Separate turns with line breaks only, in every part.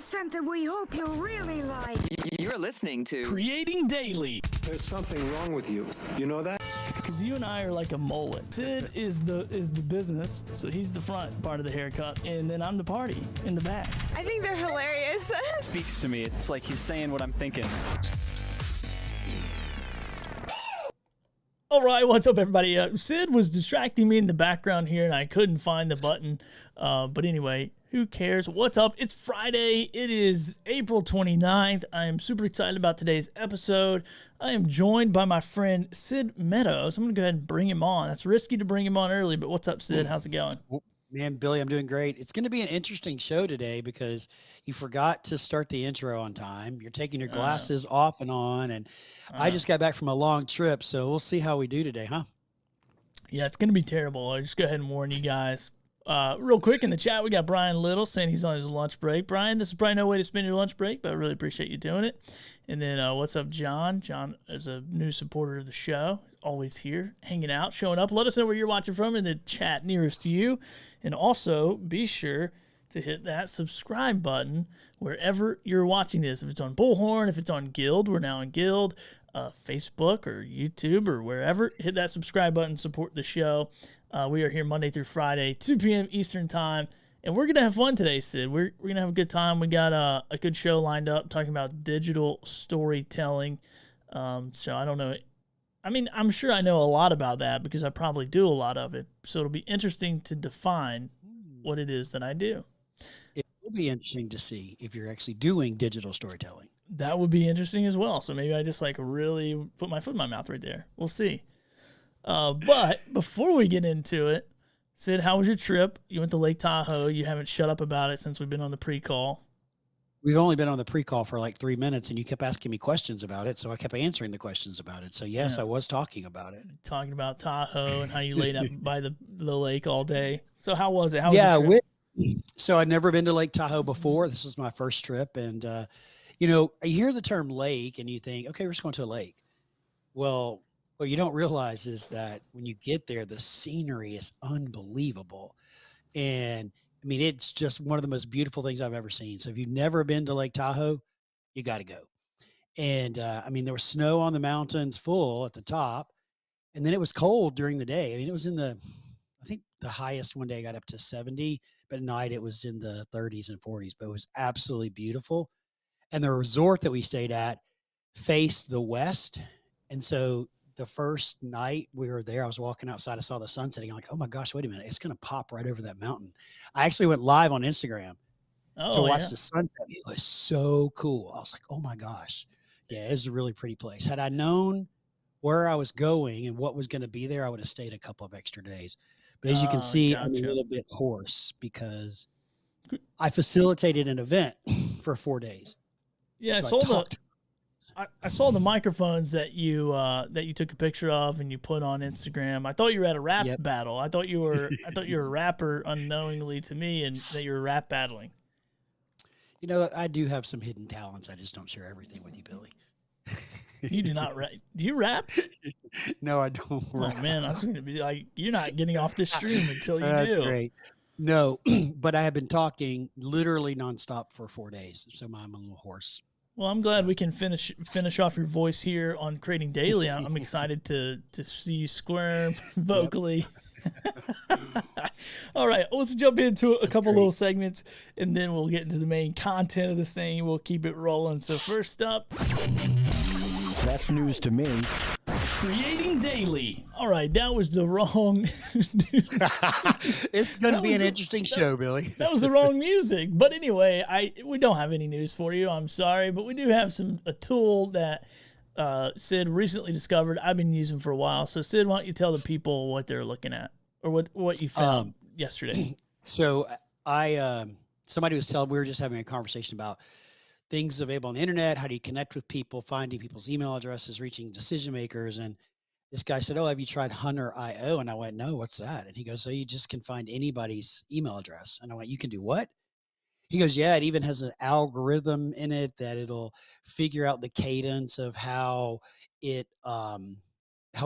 something we hope you'll really like.
You're listening to
Creating Daily.
There's something wrong with you. You know that?
Because you and I are like a mullet. Sid is the business, so he's the front part of the haircut, and then I'm the party in the back.
I think they're hilarious.
Speaks to me. It's like he's saying what I'm thinking.
All right, what's up, everybody? Sid was distracting me in the background here, and I couldn't find the button. But anyway, who cares? What's up? It's Friday. It is April 29th. I am super excited about today's episode. I am joined by my friend Sid Meadows. I'm going to go ahead and bring him on. That's risky to bring him on early, but what's up, Sid? How's it going?
Man, Billy, I'm doing great. It's going to be an interesting show today because you forgot to start the intro on time. You're taking your glasses off and on, and I just got back from a long trip, so we'll see how we do today, huh?
Yeah, it's going to be terrible. I'll just go ahead and warn you guys. Real quick in the chat, we got Brian Little saying he's on his lunch break. Brian, this is probably no way to spend your lunch break, but I really appreciate you doing it. And then what's up, John? John is a new supporter of the show, always here, hanging out, showing up. Let us know where you're watching from in the chat nearest to you. And also, be sure to hit that subscribe button wherever you're watching this. If it's on Bullhorn, if it's on Guild, we're now on Guild, Facebook or YouTube or wherever, hit that subscribe button, support the show. We are here Monday through Friday, 2 p.m. Eastern time, and we're going to have fun today, Sid. We're going to have a good time. We got a good show lined up talking about digital storytelling. So I don't know. I mean, I'm sure I know a lot about that because I probably do a lot of it. So it'll be interesting to define what it is that I do.
It will be interesting to see if you're actually doing digital storytelling.
That would be interesting as well. So maybe I just like really put my foot in my mouth right there. We'll see. But before we get into it, Sid, how was your trip? You went to Lake Tahoe. You haven't shut up about it since we've been on the pre-call.
We've only been on the pre-call for like 3 minutes, and you kept asking me questions about it, so I kept answering the questions about it. So, yes, I was talking about it.
Talking about Tahoe and how you laid up by the lake all day. So how was it? How was
so I'd never been to Lake Tahoe before. This was my first trip, and, you hear the term lake, and you think, okay, we're just going to a lake. Well, what you don't realize is that when you get there, the scenery is unbelievable. And I mean, it's just one of the most beautiful things I've ever seen. So if you've never been to Lake Tahoe, you got to go. And I mean, there was snow on the mountains full at the top, and then it was cold during the day. I mean, it was I think the highest one day got up to 70, but at night it was in the 30s and 40s, but it was absolutely beautiful. And the resort that we stayed at faced the west. And so the first night we were there, I was walking outside, I saw the sun setting. I'm like, oh my gosh, wait a minute. It's going to pop right over that mountain. I actually went live on Instagram to watch the sunset. It was so cool. I was like, oh my gosh. Yeah, it was a really pretty place. Had I known where I was going and what was going to be there, I would have stayed a couple of extra days. But as you can see, I'm a little bit hoarse because I facilitated an event for 4 days.
Yeah,
so
I saw the microphones that you took a picture of and you put on Instagram. I thought you were at a rap battle. I thought you were a rapper unknowingly to me, and that you were rap battling.
I do have some hidden talents. I just don't share everything with you, Billy.
You do not rap. Do you rap?
No, I don't rap.
Oh man, I was going to be like, you're not getting off the stream until you do.
That's great. No, but I have been talking literally nonstop for 4 days, so I'm a little hoarse.
Well, I'm glad we can finish off your voice here on Creating Daily. I'm excited to see you squirm vocally. All right, let's jump into a couple little segments, and then we'll get into the main content of this thing. We'll keep it rolling. So first up,
That's news to me.
Creating Daily. All right, that was the wrong.
It's going to be an interesting show, Billy.
That was the wrong music. But anyway, we don't have any news for you. I'm sorry, but we do have a tool that Sid recently discovered. I've been using for a while. So Sid, why don't you tell the people what they're looking at or what you found yesterday?
So somebody was telling, we were just having a conversation about things available on the internet. How do you connect with people, finding people's email addresses, reaching decision makers. And this guy said, oh, have you tried Hunter.io? And I went, no, what's that? And he goes, so you just can find anybody's email address. And I went, you can do what? He goes, yeah, it even has an algorithm in it that it'll figure out the cadence of how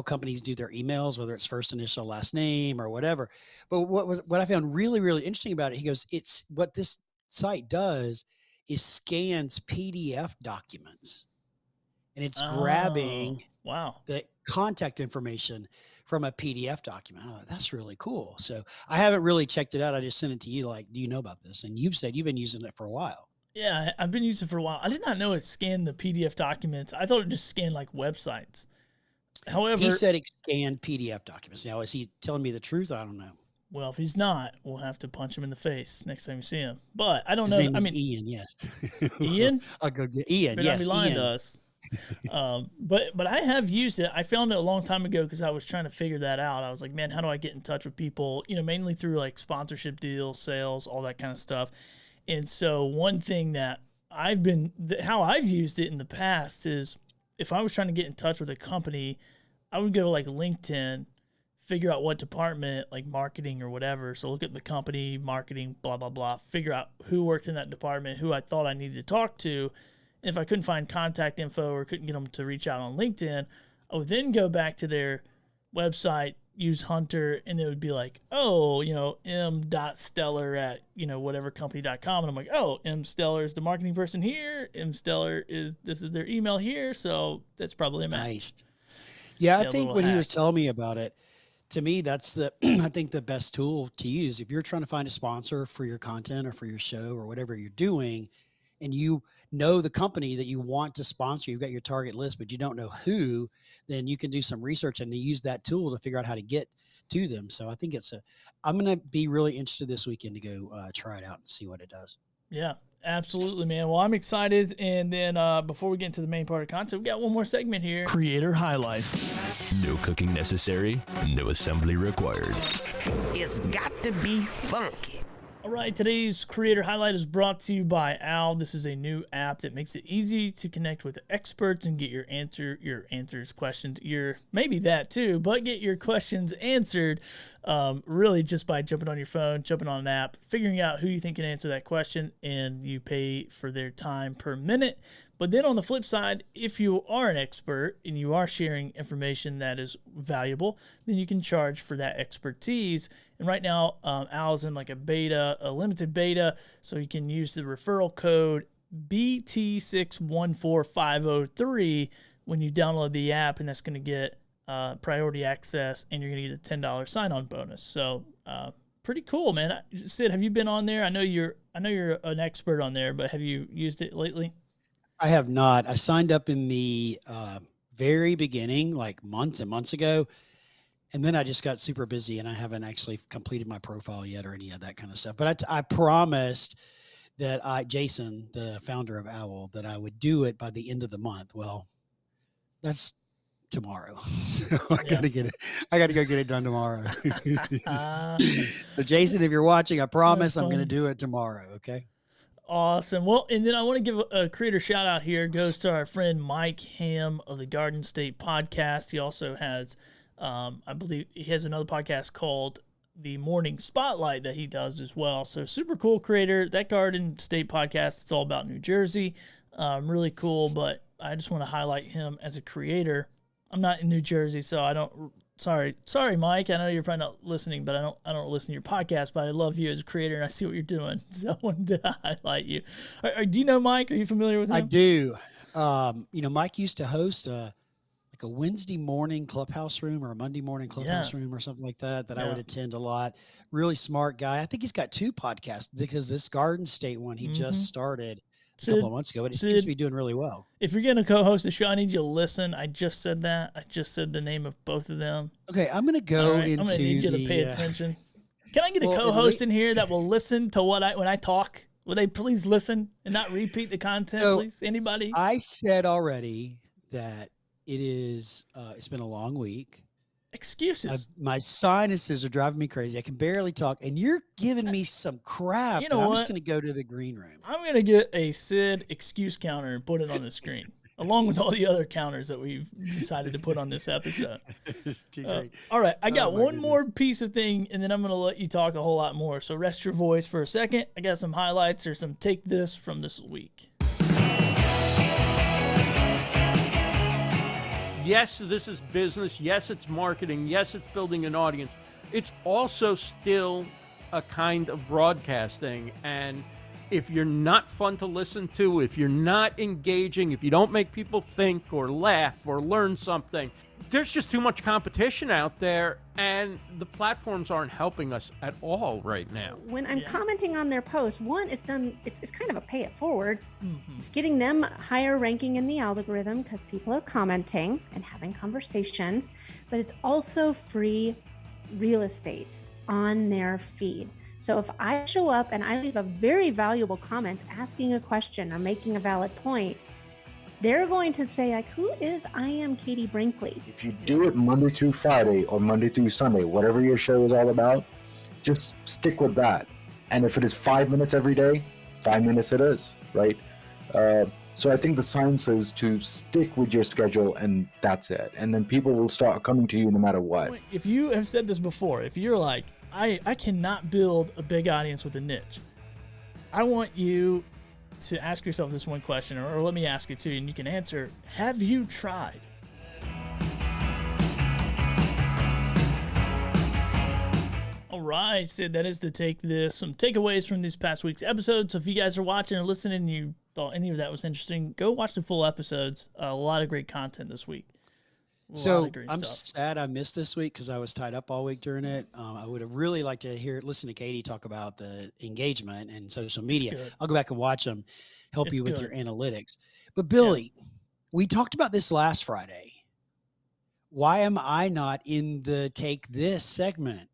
companies do their emails, whether it's first initial, last name or whatever. But what I found really, really interesting about it, he goes, it's what this site does is scans PDF documents, and it's
Oh,
grabbing
wow.
the contact information from a PDF document. Oh, that's really cool. So I haven't really checked it out. I just sent it to you. Like, do you know about this? And you've said you've been using it for a while.
Yeah, I've been using it for a while. I did not know it scanned the PDF documents. I thought it just scanned like websites. However,
He said it scanned PDF documents. Now, is he telling me the truth? I don't know.
well, if he's not, we'll have to punch him in the face next time we see him. But I don't
His
know.
name
I
is
mean,
Ian. Yes.
Ian?
I'll go get Ian.
Better not
Yes.
be lying
Ian.
to us. But I have used it. I found it a long time ago because I was trying to figure that out. I was like, man, how do I get in touch with people? You know, mainly through like sponsorship deals, sales, all that kind of stuff. And so one thing that how I've used it in the past is if I was trying to get in touch with a company, I would go to like LinkedIn, figure out what department, like marketing or whatever. So look at the company, marketing, blah, blah, blah, figure out who worked in that department, who I thought I needed to talk to. And if I couldn't find contact info or couldn't get them to reach out on LinkedIn, I would then go back to their website, use Hunter, and it would be like, oh, you know, m.stellar at, you know, whatever company.com. And I'm like, oh, M. Stellar is the marketing person here. M. Stellar this is their email here. So that's probably a match.
Nice. Yeah, I
Yeah,
think
little
when he
hack.
was telling me about it, to me, that's I think the best tool to use. If you're trying to find a sponsor for your content or for your show or whatever you're doing, and you know the company that you want to sponsor, you've got your target list, but you don't know who, then you can do some research and use that tool to figure out how to get to them. So I think I'm going to be really interested this weekend to go try it out and see what it does.
Yeah, absolutely, man. Well, I'm excited. And then before we get into the main part of content, we got one more segment here.
Creator highlights. No cooking necessary, no assembly required.
It's got to be funky.
All right, today's creator highlight is brought to you by Owwll. This is a new app that makes it easy to connect with experts and get your answers questioned. Maybe that too, but get your questions answered really just by jumping on your phone, jumping on an app, figuring out who you think can answer that question, and you pay for their time per minute. But then on the flip side, if you are an expert and you are sharing information that is valuable, then you can charge for that expertise. And right now, Owwll's in like a limited beta, so you can use the referral code BT614503 when you download the app, and that's going to get priority access, and you're going to get a $10 sign-on bonus. So pretty cool, man. Sid, have you been on there? I know you're an expert on there, but have you used it lately?
I have not. I signed up in the very beginning, like months and months ago. And then I just got super busy and I haven't actually completed my profile yet or any of that kind of stuff. But I promised that Jason, the founder of Owwll, that I would do it by the end of the month. Well, that's tomorrow. So I got to get it. I got to go get it done tomorrow. So Jason, if you're watching, I promise I'm going to do it tomorrow. Okay.
Awesome. Well, and then I want to give a creator shout out here. Goes to our friend Mike Ham of the Garden State podcast. He also has, I believe he has another podcast called The Morning Spotlight that he does as well. So super cool creator. That Garden State podcast, it's all about New Jersey. Really cool, but I just want to highlight him as a creator. I'm not in New Jersey, so I don't. Sorry, Mike. I know you're probably not listening, but I don't listen to your podcast. But I love you as a creator, and I see what you're doing. So I wanted to highlight you. Do you know Mike? Are you familiar with him?
I do. Mike used to host like a Wednesday morning clubhouse room or a Monday morning clubhouse room or something like that I would attend a lot. Really smart guy. I think he's got 2 podcasts because this Garden State one he just started a couple of months ago, but he seems to be doing really well.
If you're going to co-host the show, I need you to listen. I just said that. I just said the name of both of them.
Okay, I'm going to go into
I'm going to need you to pay attention. Can I get a
Well,
co-host in here that will listen to when I talk? Will they please listen and not repeat the content, please? Anybody?
I said already that it's been a long week.
Excuses.
My sinuses are driving me crazy. I can barely talk, and you're giving me some crap.
You know
I'm
what?
just going to go to the green room.
I'm going to get a Sid excuse counter and put it on the screen, along with all the other counters that we've decided to put on this episode.
It's too great.
All right, I got
my
one more
goodness.
piece of thing, and then I'm going to let you talk a whole lot more. So rest your voice for a second. I got some highlights or some take this from this week.
Yes, this is business. Yes, it's marketing. Yes, it's building an audience. It's also still a kind of broadcasting. And if you're not fun to listen to, if you're not engaging, if you don't make people think or laugh or learn something, there's just too much competition out there, and the platforms aren't helping us at all right now.
When I'm commenting on their post, one, it's kind of a pay it forward. It's getting them higher ranking in the algorithm because people are commenting and having conversations, but it's also free real estate on their feed. So if I show up and I leave a very valuable comment asking a question or making a valid point, they're going to say, like, who is I am Katie Brinkley?
If you do it Monday through Friday or Monday through Sunday, whatever your show is all about, just stick with that. And if it is 5 minutes every day, 5 minutes it is, right? So I think the science is to stick with your schedule, and that's it. And then people will start coming to you no matter what.
If you have said this before, if you're like, I cannot build a big audience with a niche, I want you to ask yourself this one question, or let me ask it too, and you can answer, have you tried? All right, Sid, that is to take this, some takeaways from this past week's episode. So if you guys are watching or listening and you thought any of that was interesting, go watch the full episodes. A lot of great content this week.
So I'm sad I missed this week because I was tied up all week during it. I would have really liked to listen to Katie talk about the engagement and social media. I'll go back and watch them, help you with your analytics. But Billy, we talked about this last Friday. Why am I not in the Take This segment?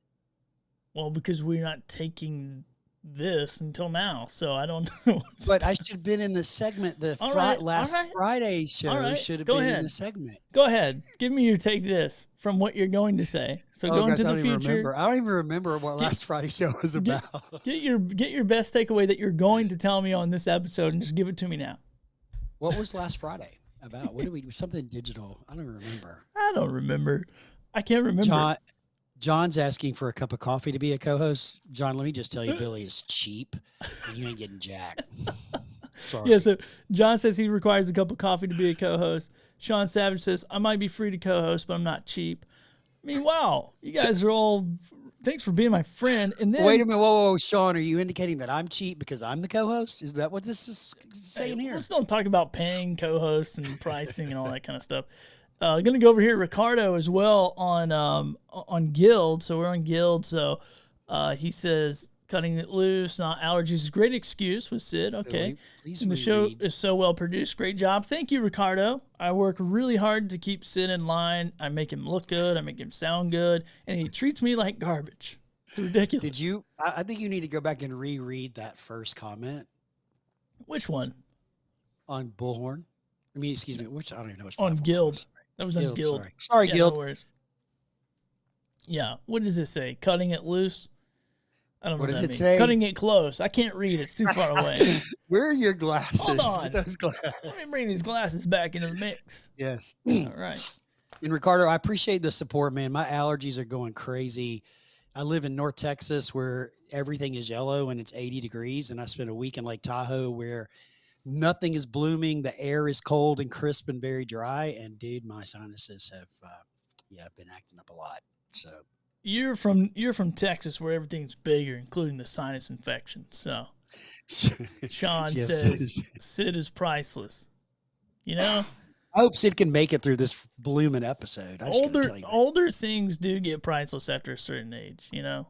Well, because we're not taking this until now, so I don't know.
But I should have been in the segment. The last Friday show should have been in the segment.
Go ahead. Give me your Take This from what you're going to say. So go into the future.
I don't even remember what last Friday show was about.
Get your best takeaway that you're going to tell me on this episode and just give it to me now.
What was last Friday about? What did we something digital? I don't remember.
I don't remember. I can't remember.
John's asking for a cup of coffee to be a co-host. John, let me just tell you, Billy is cheap, and you ain't getting jack. Sorry.
Yeah, so John says he requires a cup of coffee to be a co-host. Sean Savage says, I might be free to co-host, but I'm not cheap. I mean, wow. You guys are all, thanks for being my friend. And then,
wait a minute. Whoa, Sean, are you indicating that I'm cheap because I'm the co-host? Is that what this is saying here?
Let's don't talk about paying co-hosts and pricing and all that kind of stuff. Going to go over here to Ricardo as well on Guild. So we're on Guild. So he says, cutting it loose, not allergies is a great excuse with Sid. Okay. And the show is so well produced. Great job. Thank you, Ricardo. I work really hard to keep Sid in line. I make him look good. I make him sound good. And he treats me like garbage. It's ridiculous.
I think you need to go back and reread that first comment.
Which one?
On Bullhorn. I mean, excuse me. I don't even know which
on Guild. That was on Guild.
Sorry, Guild.
No yeah. What does it say? Cutting it loose? I don't know
what does
that
it say?
Cutting it close. I can't read. It's too far away.
Where are your glasses?
Hold on.
Those glasses.
Let me bring these glasses back into the mix.
Yes.
All right.
And Ricardo, I appreciate the support, man. My allergies are going crazy. I live in North Texas where everything is yellow and it's 80 degrees. And I spent a week in Lake Tahoe where nothing is blooming. The air is cold and crisp and very dry. And dude, my sinuses have been acting up a lot. So
you're from Texas where everything's bigger, including the sinus infection. So Sean says Sid is priceless. You know?
I hope Sid can make it through this blooming episode.
Older things do get priceless after a certain age, you know?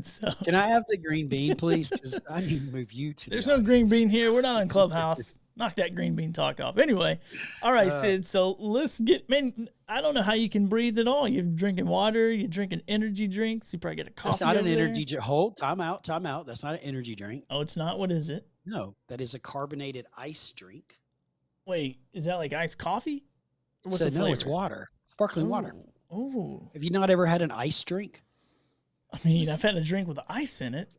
So
can I have the green bean, please? Because I need to move you to.
There's no green bean here. We're not on Clubhouse. Knock that green bean talk off. Anyway, all right, Sid. So let's get. Man, I don't know how you can breathe at all. You're drinking water. You're drinking energy drinks. You probably get a coffee.
That's not an energy drink. Hold. Time out. That's not an energy drink.
Oh, it's not. What is it?
No, that is a carbonated ice drink.
Wait, is that like iced coffee?
No, it's water. Sparkling water.
Oh.
Have you not ever had an ice drink?
I mean, I've had a drink with ice in it,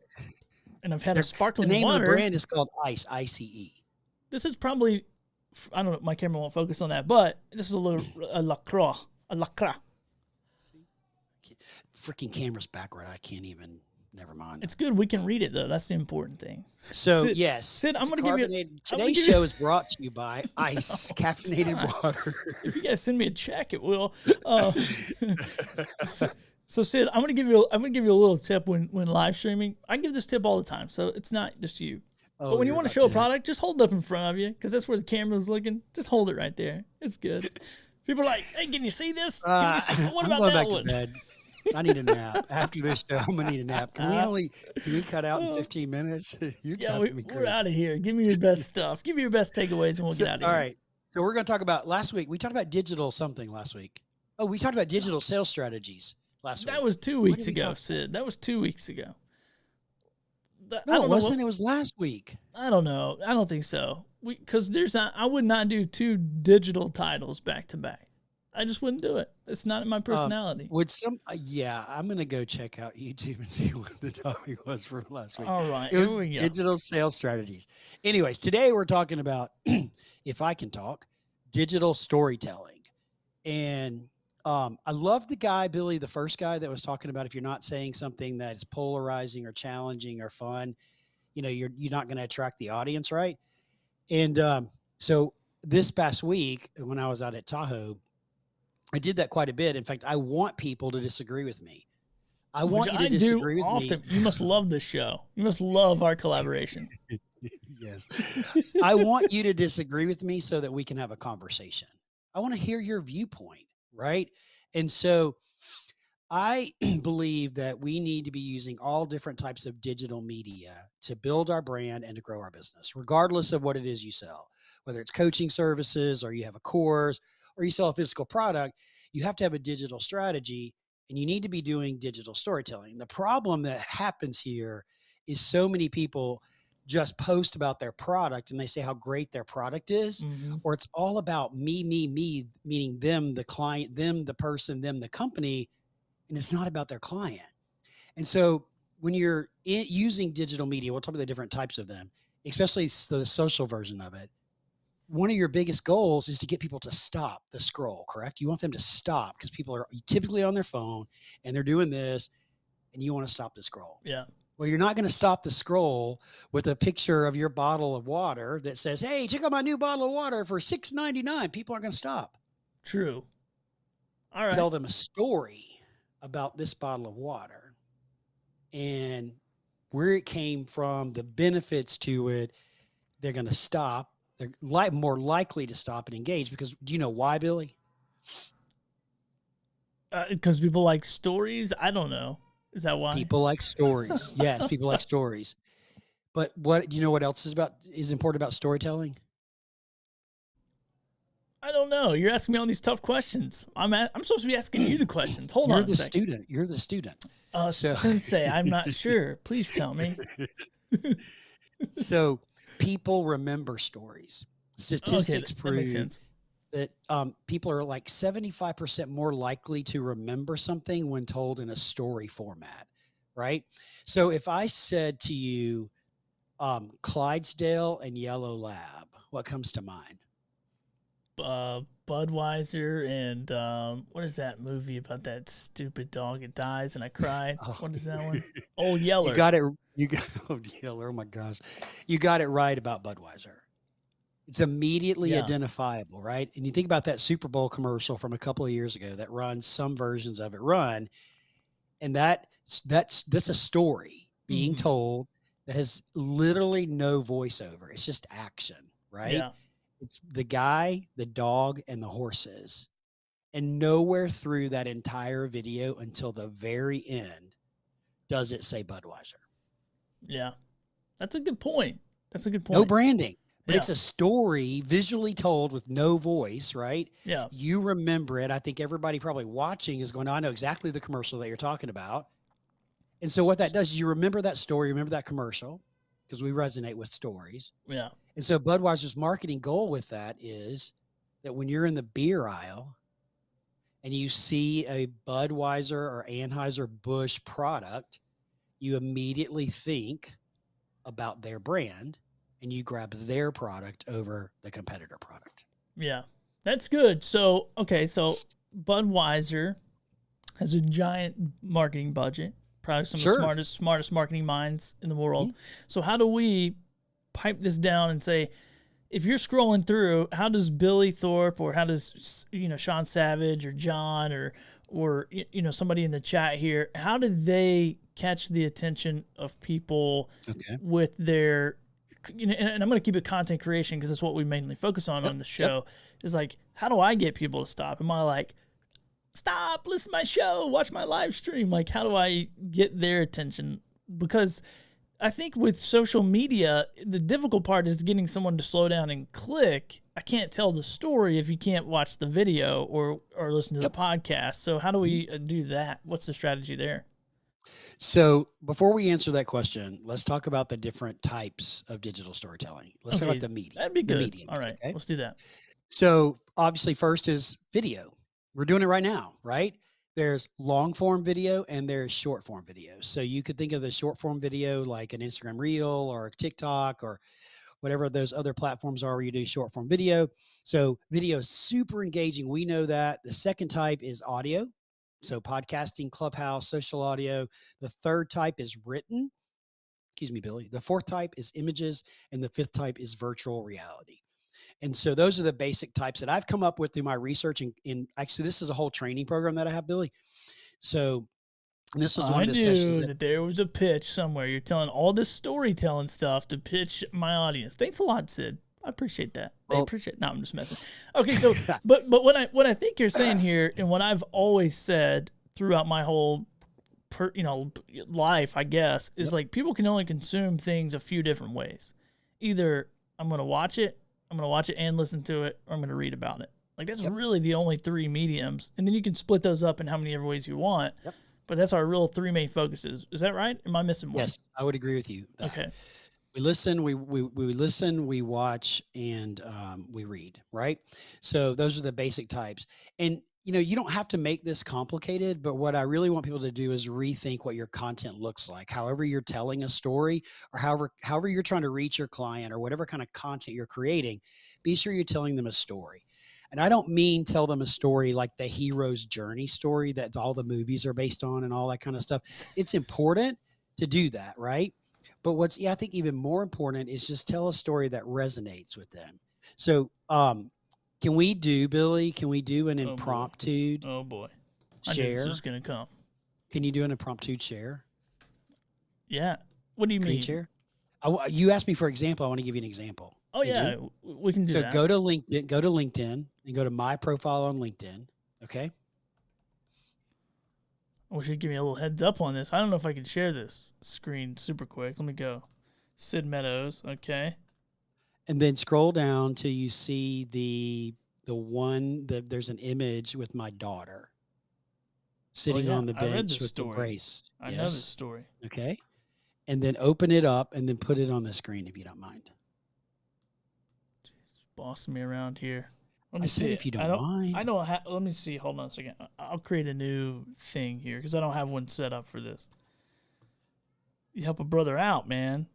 and I've had a sparkling water.
The name of the brand is called Ice, ICE.
This is probably, I don't know, my camera won't focus on that, but this is a LaCroix. A LaCroix.
Freaking camera's backward. I can't even, never mind.
It's good. We can read it, though. That's the important thing.
So,
Sid,
yes.
Sid, I'm going to give you.
Today's show is brought to you by Ice, caffeinated water.
If you guys send me a check, it will. So Sid, I'm gonna give you a little tip when live streaming. I give this tip all the time, so it's not just you.
Oh,
but when you
you're
want to
about
show a product, just hold it up in front of you, because that's where the camera's looking. Just hold it right there. It's good. People are like, "Hey, can you see this? Can you see, what
I'm
about
going
that
back
one?"
to bed. I need a nap. After this show, I'm going to need a nap. Can we cut out in 15 minutes? You're driving me crazy.
We're out of here. Give me your best stuff. Give me your best takeaways, and we'll get out of here.
All right. So we're going to talk about last week. We talked about digital something last week. Oh, we talked about digital sales strategies last week.
That was 2 weeks ago, Sid. That was 2 weeks ago.
No, it wasn't. It was last week.
I don't know. I don't think so. Because I would not do 2 digital titles back to back. I just wouldn't do it. It's not in my personality.
I'm going to go check out YouTube and see what the topic was from last week.
All right.
It was
here we go.
digital sales strategies. Anyways, today we're talking about, if I can talk, digital storytelling. And I love the guy, Billy, the first guy that was talking about if you're not saying something that is polarizing or challenging or fun, you're not going to attract the audience, right? And so this past week when I was out at Tahoe, I did that quite a bit. In fact, I want people to disagree with me. I want you to disagree with me.
You must love this show. You must love our collaboration.
Yes. I want you to disagree with me so that we can have a conversation. I want to hear your viewpoint, right? And so I believe that we need to be using all different types of digital media to build our brand and to grow our business, regardless of what it is you sell, whether it's coaching services or you have a course or you sell a physical product. You have to have a digital strategy and you need to be doing digital storytelling. The problem that happens here is so many people just post about their product and they say how great their product is, or it's all about me, meaning them, the client, them, the person, them, the company. And it's not about their client. And so when you're using digital media, we'll talk about the different types of them, especially the social version of it. One of your biggest goals is to get people to stop the scroll, correct? You want them to stop because people are typically on their phone and they're doing this and you want to stop the scroll.
Yeah.
Well, you're not going to stop the scroll with a picture of your bottle of water that says, "Hey, check out my new bottle of water for $6.99. People aren't going to stop.
True. All right.
Tell them a story about this bottle of water and where it came from, the benefits to it. They're going to stop. They're more likely to stop and engage because do you know why, Billy?
Because people like stories. I don't know. Is that why?
People like stories. Yes, people like stories. But what do you know? What else is important about storytelling?
I don't know. You're asking me all these tough questions. I'm supposed to be asking you the questions. Hold on.
You're the student. You're the student.
Sensei, I'm not sure. Please tell me.
So people remember stories. Statistics prove that people are like 75% more likely to remember something when told in a story format, right? So if I said to you, Clydesdale and Yellow Lab, what comes to mind?
Budweiser and what is that movie about that stupid dog that dies and I cried? What is that one? Old Yeller.
You got it. Old Yeller. Oh my gosh. You got it right about Budweiser. It's immediately identifiable, right? And you think about that Super Bowl commercial from a couple of years ago that runs, some versions of it run, and that's a story being told that has literally no voiceover. It's just action, right?
Yeah.
It's the guy, the dog, and the horses. And nowhere through that entire video until the very end does it say Budweiser.
Yeah. That's a good point.
No branding. But it's a story visually told with no voice, right?
Yeah.
You remember it. I think everybody probably watching is going, I know exactly the commercial that you're talking about. And so what that does is you remember that story, remember that commercial, because we resonate with stories.
Yeah.
And so Budweiser's marketing goal with that is that when you're in the beer aisle and you see a Budweiser or Anheuser-Busch product, you immediately think about their brand and you grab their product over the competitor product.
Yeah, that's good. So, okay, so Budweiser has a giant marketing budget, probably some of the smartest marketing minds in the world. So how do we pipe this down and say, if you're scrolling through, how does Billy Thorpe or how does Sean Savage or John or somebody in the chat here, how did they catch the attention of people with their, and I'm going to keep it content creation because that's what we mainly focus on the show, is like, how do I get people to stop? Am I like, stop, listen to my show, watch my live stream? Like, how do I get their attention? Because I think with social media, the difficult part is getting someone to slow down and click. I can't tell the story if you can't watch the video or listen to the podcast. So how do we do that? What's the strategy there?
So before we answer that question, let's talk about the different types of digital storytelling. Let's talk about the medium.
That'd be good.
The medium,
all right, let's do that.
So obviously first is video. We're doing it right now, right? There's long form video and there's short form video. So you could think of the short form video like an Instagram reel or TikTok or whatever those other platforms are where you do short form video. So video is super engaging. We know that. The second type is audio. So podcasting, Clubhouse, social audio. The third type is written. Excuse me, Billy. The fourth type is images. And the fifth type is virtual reality. And so those are the basic types that I've come up with through my research. And actually, this is a whole training program that I have, Billy. So this was one of the sessions
that there was a pitch somewhere. You're telling all this storytelling stuff to pitch my audience. Thanks a lot, Sid. I appreciate that. I appreciate. No, I'm just messing. Okay, so but what I think you're saying here, and what I've always said throughout my whole life, I guess, is like people can only consume things a few different ways. Either I'm going to watch it and listen to it, or I'm going to read about it. Like that's really the only three mediums. And then you can split those up in how many other ways you want. But that's our real three main focuses. Is that right? Am I missing one?
Yes, I would agree with you.
Okay.
We listen, we listen, we watch, and we read, right? So those are the basic types. And, you don't have to make this complicated, but what I really want people to do is rethink what your content looks like. However you're telling a story, or however you're trying to reach your client, or whatever kind of content you're creating, be sure you're telling them a story. And I don't mean tell them a story like the hero's journey story that all the movies are based on and all that kind of stuff. It's important to do that, right? But what's, I think even more important is just tell a story that resonates with them. So, can we do, Billy, an impromptu
Oh boy.
share?
This is going to come.
Can you do an impromptu share?
Yeah. What do you mean?
Share? You asked me for example. I want to give you an example.
Oh, yeah. We can do that.
So go to LinkedIn and go to my profile on LinkedIn. Okay.
I wish you'd give me a little heads up on this. I don't know if I can share this screen super quick. Let me go. Sid Meadows. Okay.
And then scroll down till you see there's an image with my daughter sitting on the bench with the brace.
I know this story.
Okay. And then open it up and then put it on the screen if you don't mind.
Jeez, bossing me around here.
I said if you don't mind.
I don't have. Let me see. Hold on a second. I'll create a new thing here because I don't have one set up for this. You help a brother out, man.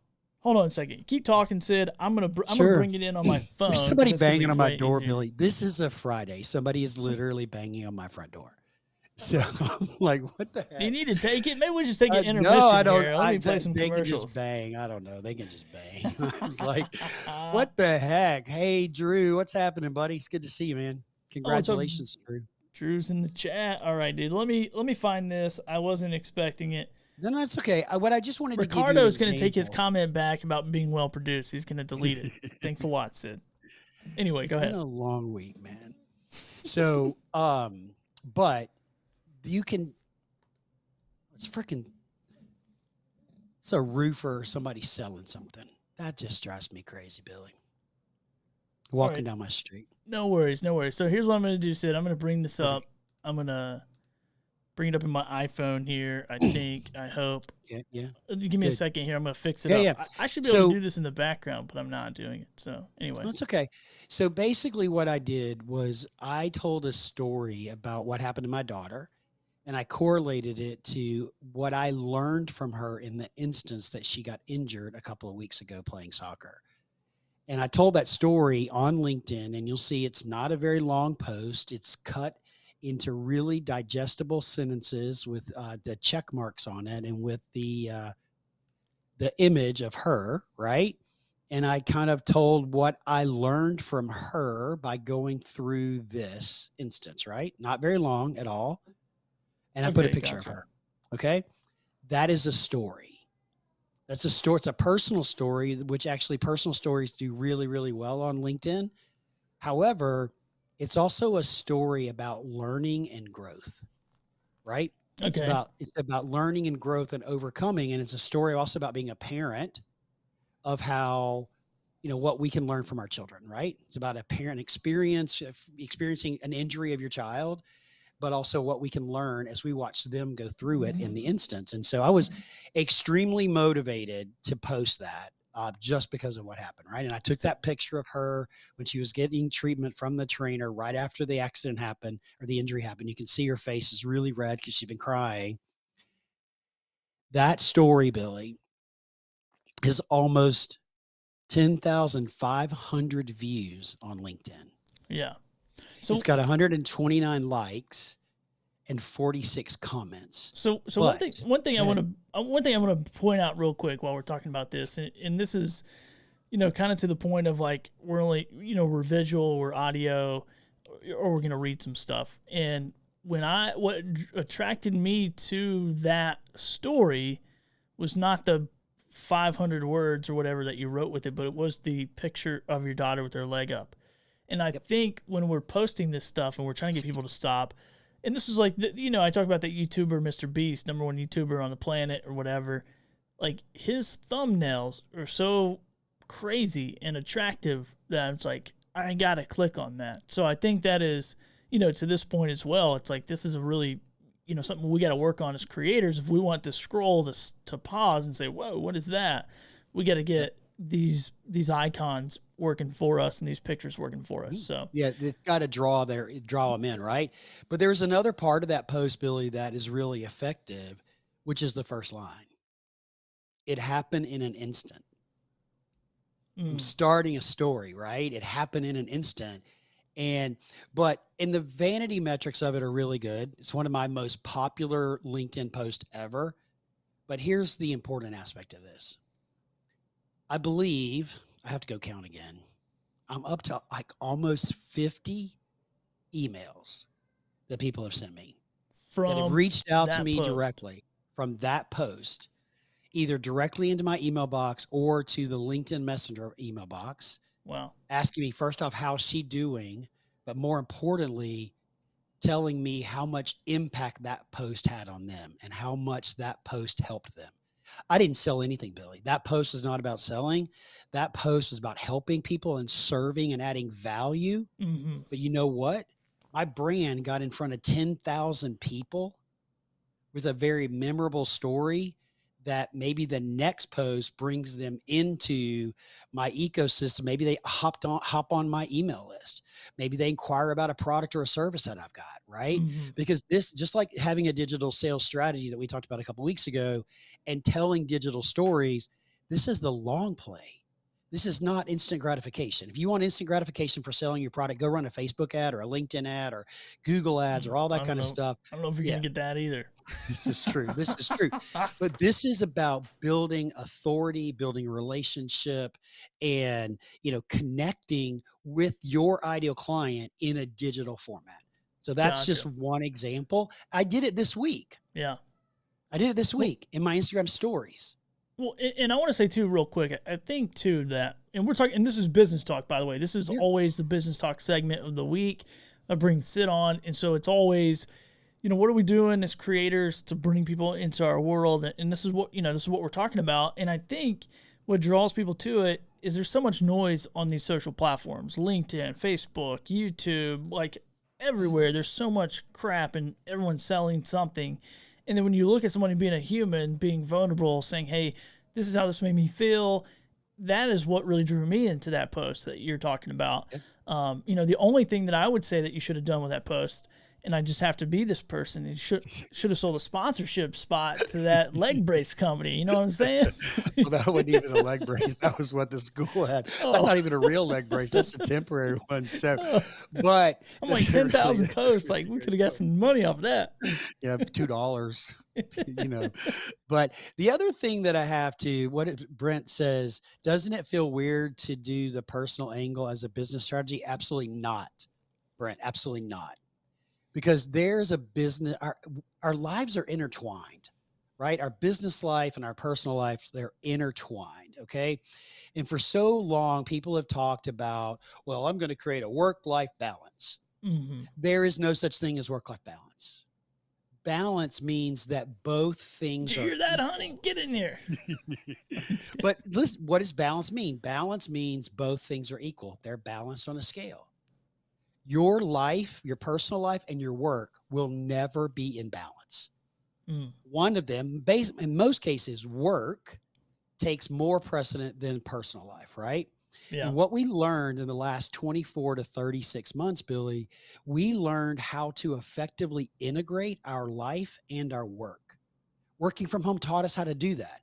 Hold on a second. Keep talking, Sid. I'm gonna bring it in on my phone.
There's somebody banging on my door, Billy. This is a Friday. Somebody is literally banging on my front door. So I'm like, what the heck?
You need to take it. Maybe we just take an intermission.
No, I don't.
Here. Let me play some
they
commercials.
Can just bang. I don't know. They can just bang. I was like, what the heck? Hey, Drew, what's happening, buddy? It's good to see you, man. Congratulations, Drew.
Drew's in the chat. All right, dude. Let me find this. I wasn't expecting it.
No, that's okay. What I just wanted to
Ricardo's going to take his comment back about being well produced. He's going to delete it. Thanks a lot, Sid. Anyway, go ahead.
It's been a long week, man. So, but you can. It's a roofer or somebody selling something. That just drives me crazy, Billy. Walking down my street.
No worries, no worries. So here's what I'm going to do, Sid. I'm going to bring this up. I'm going to bring it up in my iPhone here, I think. I hope.
Yeah.
Give me a second here. I'm going to fix it up.
Yeah.
I should be able to do this in the background, but I'm not doing it. So anyway.
That's okay. So basically what I did was I told a story about what happened to my daughter, and I correlated it to what I learned from her in the instance that she got injured a couple of weeks ago playing soccer. And I told that story on LinkedIn, and you'll see it's not a very long post. It's cut into really digestible sentences with the check marks on it and with the image of her, right? And I kind of told what I learned from her by going through this instance, right? Not very long at all. and I put a
Okay,
picture of
gotcha.
her. Okay. That is a story. That's a story. It's a personal story, which actually personal stories do really, really well on LinkedIn. However, it's also a story about learning and growth, right?
Okay.
It's about learning and growth and overcoming. And it's a story also about being a parent of how, what we can learn from our children, right? It's about a parent experiencing an injury of your child, but also what we can learn as we watch them go through it in the instance. And so I was extremely motivated to post that just because of what happened, right? And I took that picture of her when she was getting treatment from the trainer right after the accident happened or the injury happened. You can see her face is really red because she'd been crying. That story, Billy, is almost 10,500 views on LinkedIn.
Yeah. So
it's got 129 likes and 46 comments.
So one thing I want to point out real quick while we're talking about this, and this is, kind of to the point of like we're only, we're visual, we're audio, or we're gonna read some stuff. And what attracted me to that story was not the 500 words or whatever that you wrote with it, but it was the picture of your daughter with her leg up. And I think when we're posting this stuff and we're trying to get people to stop, and this is like, I talk about that YouTuber, Mr. Beast, number one YouTuber on the planet or whatever. Like, his thumbnails are so crazy and attractive that it's like, I got to click on that. So I think that is, to this point as well, it's like, this is a really, something we got to work on as creators. If we want to scroll to pause and say, whoa, what is that? We got to get these icons working for us and these pictures working for us. So
yeah, it's got to draw them in, right? But there's another part of that post, Billy, that is really effective, which is the first line. It happened in an instant. I'm starting a story, right? It happened in an instant. But the vanity metrics of it are really good. It's one of my most popular LinkedIn posts ever. But here's the important aspect of this. I believe I have to go count again. I'm up to like almost 50 emails that people have sent me that have reached out to me directly from that post, either directly into my email box or to the LinkedIn Messenger email box.
Wow.
Asking me first off, how's she doing? But more importantly, telling me how much impact that post had on them and how much that post helped them. I didn't sell anything, Billy. That post is not about selling. That post is about helping people and serving and adding value.
Mm-hmm.
But you know what? My brand got in front of 10,000 people with a very memorable story that maybe the next post brings them into my ecosystem. Maybe they hop on my email list. Maybe they inquire about a product or a service that I've got, right?
Mm-hmm.
Because this, just like having a digital sales strategy that we talked about a couple of weeks ago and telling digital stories, this is the long play. This is not instant gratification. If you want instant gratification for selling your product, go run a Facebook ad or a LinkedIn ad or Google ads or all that kind of stuff.
I don't know if you're going to get that either.
This is true. This is true. But this is about building authority, building a relationship, and, connecting with your ideal client in a digital format. So that's just one example. I did it this week.
Yeah.
I did it this week in my Instagram stories.
Well, and I want to say too, real quick, I think too that, and we're talking, and this is business talk, by the way. This is always the business talk segment of the week. I bring Sid on, and so it's always, what are we doing as creators to bring people into our world? And this is what we're talking about. And I think what draws people to it is there's so much noise on these social platforms, LinkedIn, Facebook, YouTube, like everywhere. There's so much crap, and everyone's selling something. And then when you look at somebody being a human, being vulnerable, saying, hey, this is how this made me feel, that is what really drew me into that post that you're talking about. Yeah. The only thing that I would say that you should have done with that post, and I just have to be this person, you should have sold a sponsorship spot to that leg brace company. You know what I'm saying?
Well, that wasn't even a leg brace. That was what the school had. That's not even a real leg brace. That's a temporary one. So, but
I'm like 10,000 posts. Like, we could have got some money off that.
Yeah, $2. But the other thing that I have to, Brent says, doesn't it feel weird to do the personal angle as a business strategy? Absolutely not, Brent. Absolutely not. because there's a business. Our lives are intertwined, right? Our business life and our personal life, they're intertwined. Okay. And for so long, people have talked about, well, I'm going to create a work-life balance.
Mm-hmm.
There is no such thing as work-life balance. Balance means that both things
Do you
are
hear that,
equal.
honey? Get in here.
But listen, what does balance mean? Balance means both things are equal. They're balanced on a scale. Your life, your personal life, and your work will never be in balance.
Mm.
One of them, in most cases, work takes more precedent than personal life, right?
Yeah.
And what we learned in the last 24 to 36 months, Billy, we learned how to effectively integrate our life and our work. Working from home taught us how to do that.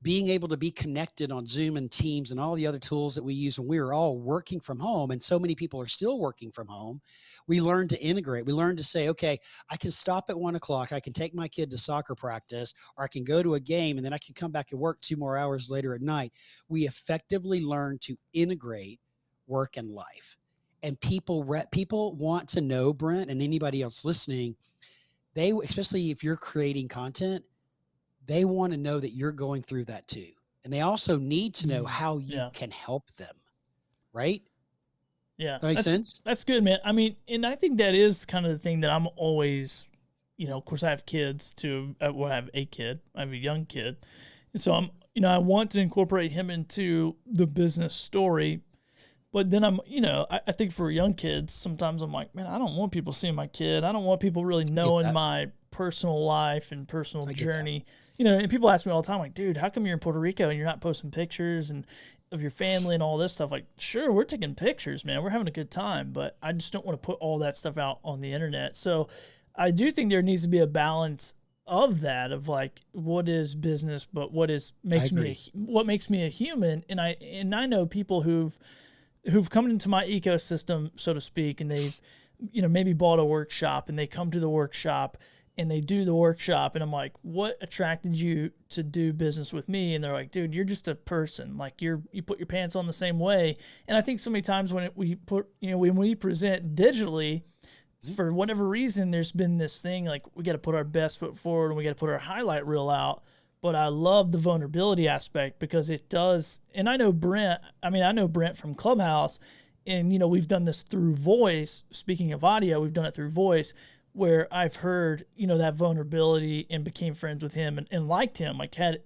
Being able to be connected on Zoom and Teams and all the other tools that we use when we were all working from home, and so many people are still working from home, we learned to integrate. We learned to say, okay, I can stop at 1 o'clock. I can take my kid to soccer practice, or I can go to a game, and then I can come back and work 2 more hours later at night. We effectively learned to integrate work and life. And people want to know, Brent, and anybody else listening, especially if you're creating content, they want to know that you're going through that too. And they also need to know how you can help them. Right?
Yeah.
That makes sense?
That's good, man. I mean, and I think that is kind of the thing that I'm always, of course I have kids too. Well, I have a kid. I have a young kid. And so I want to incorporate him into the business story. But then I think for young kids, sometimes I'm like, man, I don't want people seeing my kid. I don't want people really knowing my personal life and personal journey. And people ask me all the time, like, dude, how come you're in Puerto Rico and you're not posting pictures and of your family and all this stuff? Like, sure, we're taking pictures, man. We're having a good time, but I just don't want to put all that stuff out on the internet. So I do think there needs to be a balance of that, of like, what is business, but what makes me a human. And I know people who've come into my ecosystem, so to speak, and they've, maybe bought a workshop, and they come to the workshop and they do the workshop, and I'm like, what attracted you to do business with me? And they're like, dude, you're just a person. Like, you put your pants on the same way. And I think so many times when we present digitally, for whatever reason, there's been this thing like, we got to put our best foot forward and we got to put our highlight reel out. But I love the vulnerability aspect, because it does. And I know Brent from Clubhouse, and, we've done this through voice. Speaking of audio, we've done it through voice, where I've heard, that vulnerability and became friends with him and liked him, like had,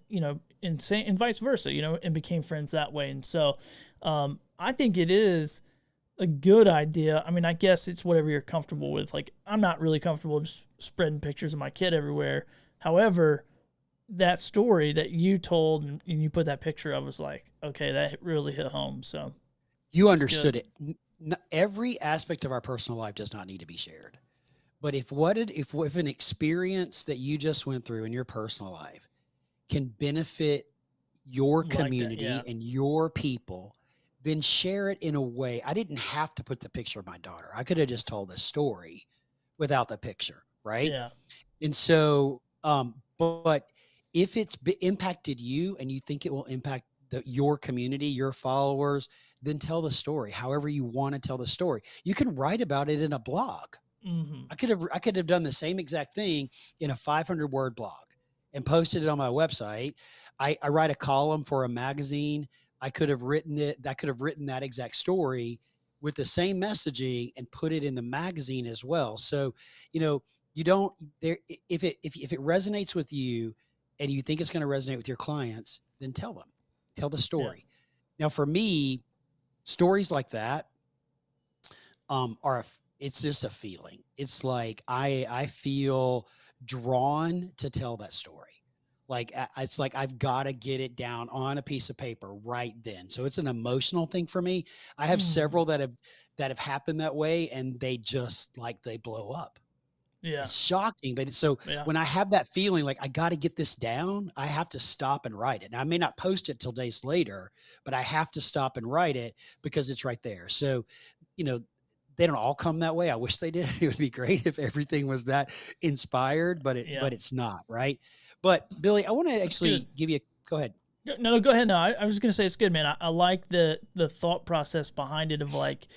and vice versa, and became friends that way. And so I think it is a good idea. I mean, I guess it's whatever you're comfortable with. Like, I'm not really comfortable just spreading pictures of my kid everywhere. However, that story that you told and you put that picture of was like, okay, that really hit home. So
you understood it. Every aspect of our personal life does not need to be shared. But if an experience that you just went through in your personal life can benefit your community and your people, then share it in a way. I didn't have to put the picture of my daughter. I could have just told the story without the picture, right?
Yeah.
And so, but if it's impacted you and you think it will impact your community, your followers, then tell the story however you want to tell the story. You can write about it in a blog.
Mm-hmm.
I could have done the same exact thing in a 500-word blog and posted it on my website. I write a column for a magazine. I could have written that exact story with the same messaging and put it in the magazine as well. So, if it resonates with you and you think it's going to resonate with your clients, then tell the story. Yeah. Now, for me, stories like that it's just a feeling. It's like I feel drawn to tell that story. Like, it's like I've got to get it down on a piece of paper right then. So it's an emotional thing for me. I have several that have happened that way, and they blow up.
Yeah.
It's shocking. But when I have that feeling, like I got to get this down, I have to stop and write it. Now, I may not post it till days later, but I have to stop and write it because it's right there. So, they don't all come that way. I wish they did. It would be great if everything was that inspired, but it's not, right? But Billy, I want to actually give you go ahead.
No, go ahead. No, I was just going to say it's good, man. I like the thought process behind it of like,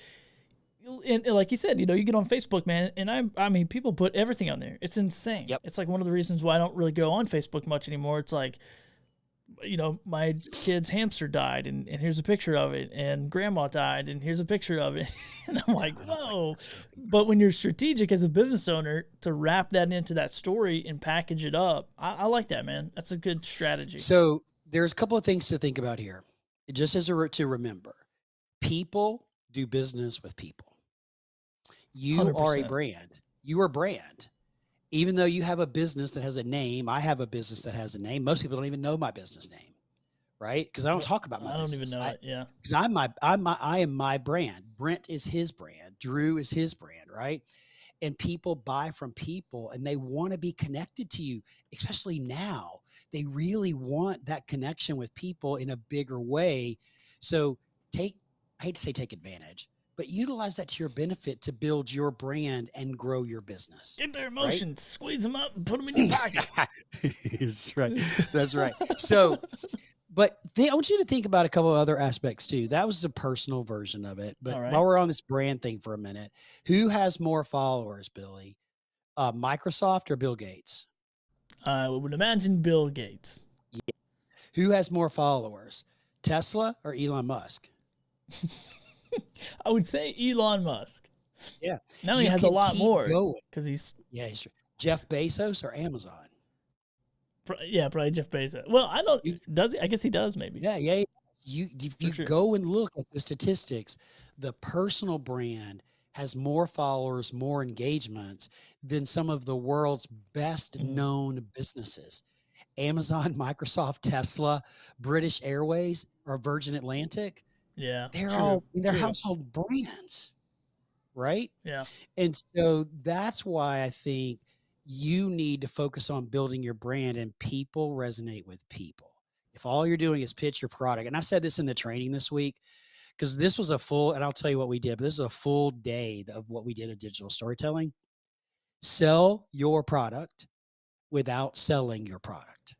and like you said, you get on Facebook, man, and I mean, people put everything on there. It's insane.
Yep.
It's like one of the reasons why I don't really go on Facebook much anymore. It's like, my kid's hamster died, and here's a picture of it, and grandma died, and here's a picture of it. And I'm like, whoa. But when you're strategic as a business owner to wrap that into that story and package it up, I like that, man. That's a good strategy.
So there's a couple of things to think about here. Just as to remember, people do business with people. You
100%.
are a brand. You are a brand. Even though you have a business that has a name, I have a business that has a name. Most people don't even know my business name, right? Because I don't talk about my business.
I don't even know it. Yeah.
Because I am my brand. Brent is his brand. Drew is his brand, right? And people buy from people, and they want to be connected to you, especially now. They really want that connection with people in a bigger way. So I hate to say take advantage, but utilize that to your benefit to build your brand and grow your business.
Get their emotions, squeeze them up, and put them in your pocket.
That's right. That's right. So, but I want you to think about a couple of other aspects too. That was the personal version of it. But while we're on this brand thing for a minute, who has more followers, Billy? Microsoft or Bill Gates?
I would imagine Bill Gates.
Yeah. Who has more followers, Tesla or Elon Musk?
I would say Elon Musk.
Yeah.
Now he has a lot more because he's
Jeff Bezos or Amazon.
Yeah, probably Jeff Bezos. Well, I don't. Does he? I guess he does. Maybe.
Yeah. If you go and look at the statistics, the personal brand has more followers, more engagements than some of the world's best known businesses. Amazon, Microsoft, Tesla, British Airways, or Virgin Atlantic.
Yeah.
They're household brands, right?
Yeah.
And so that's why I think you need to focus on building your brand, and people resonate with people. If all you're doing is pitch your product, and I said this in the training this week, because this was and I'll tell you what we did, but this is a full day of what we did in digital storytelling. Sell your product without selling your product.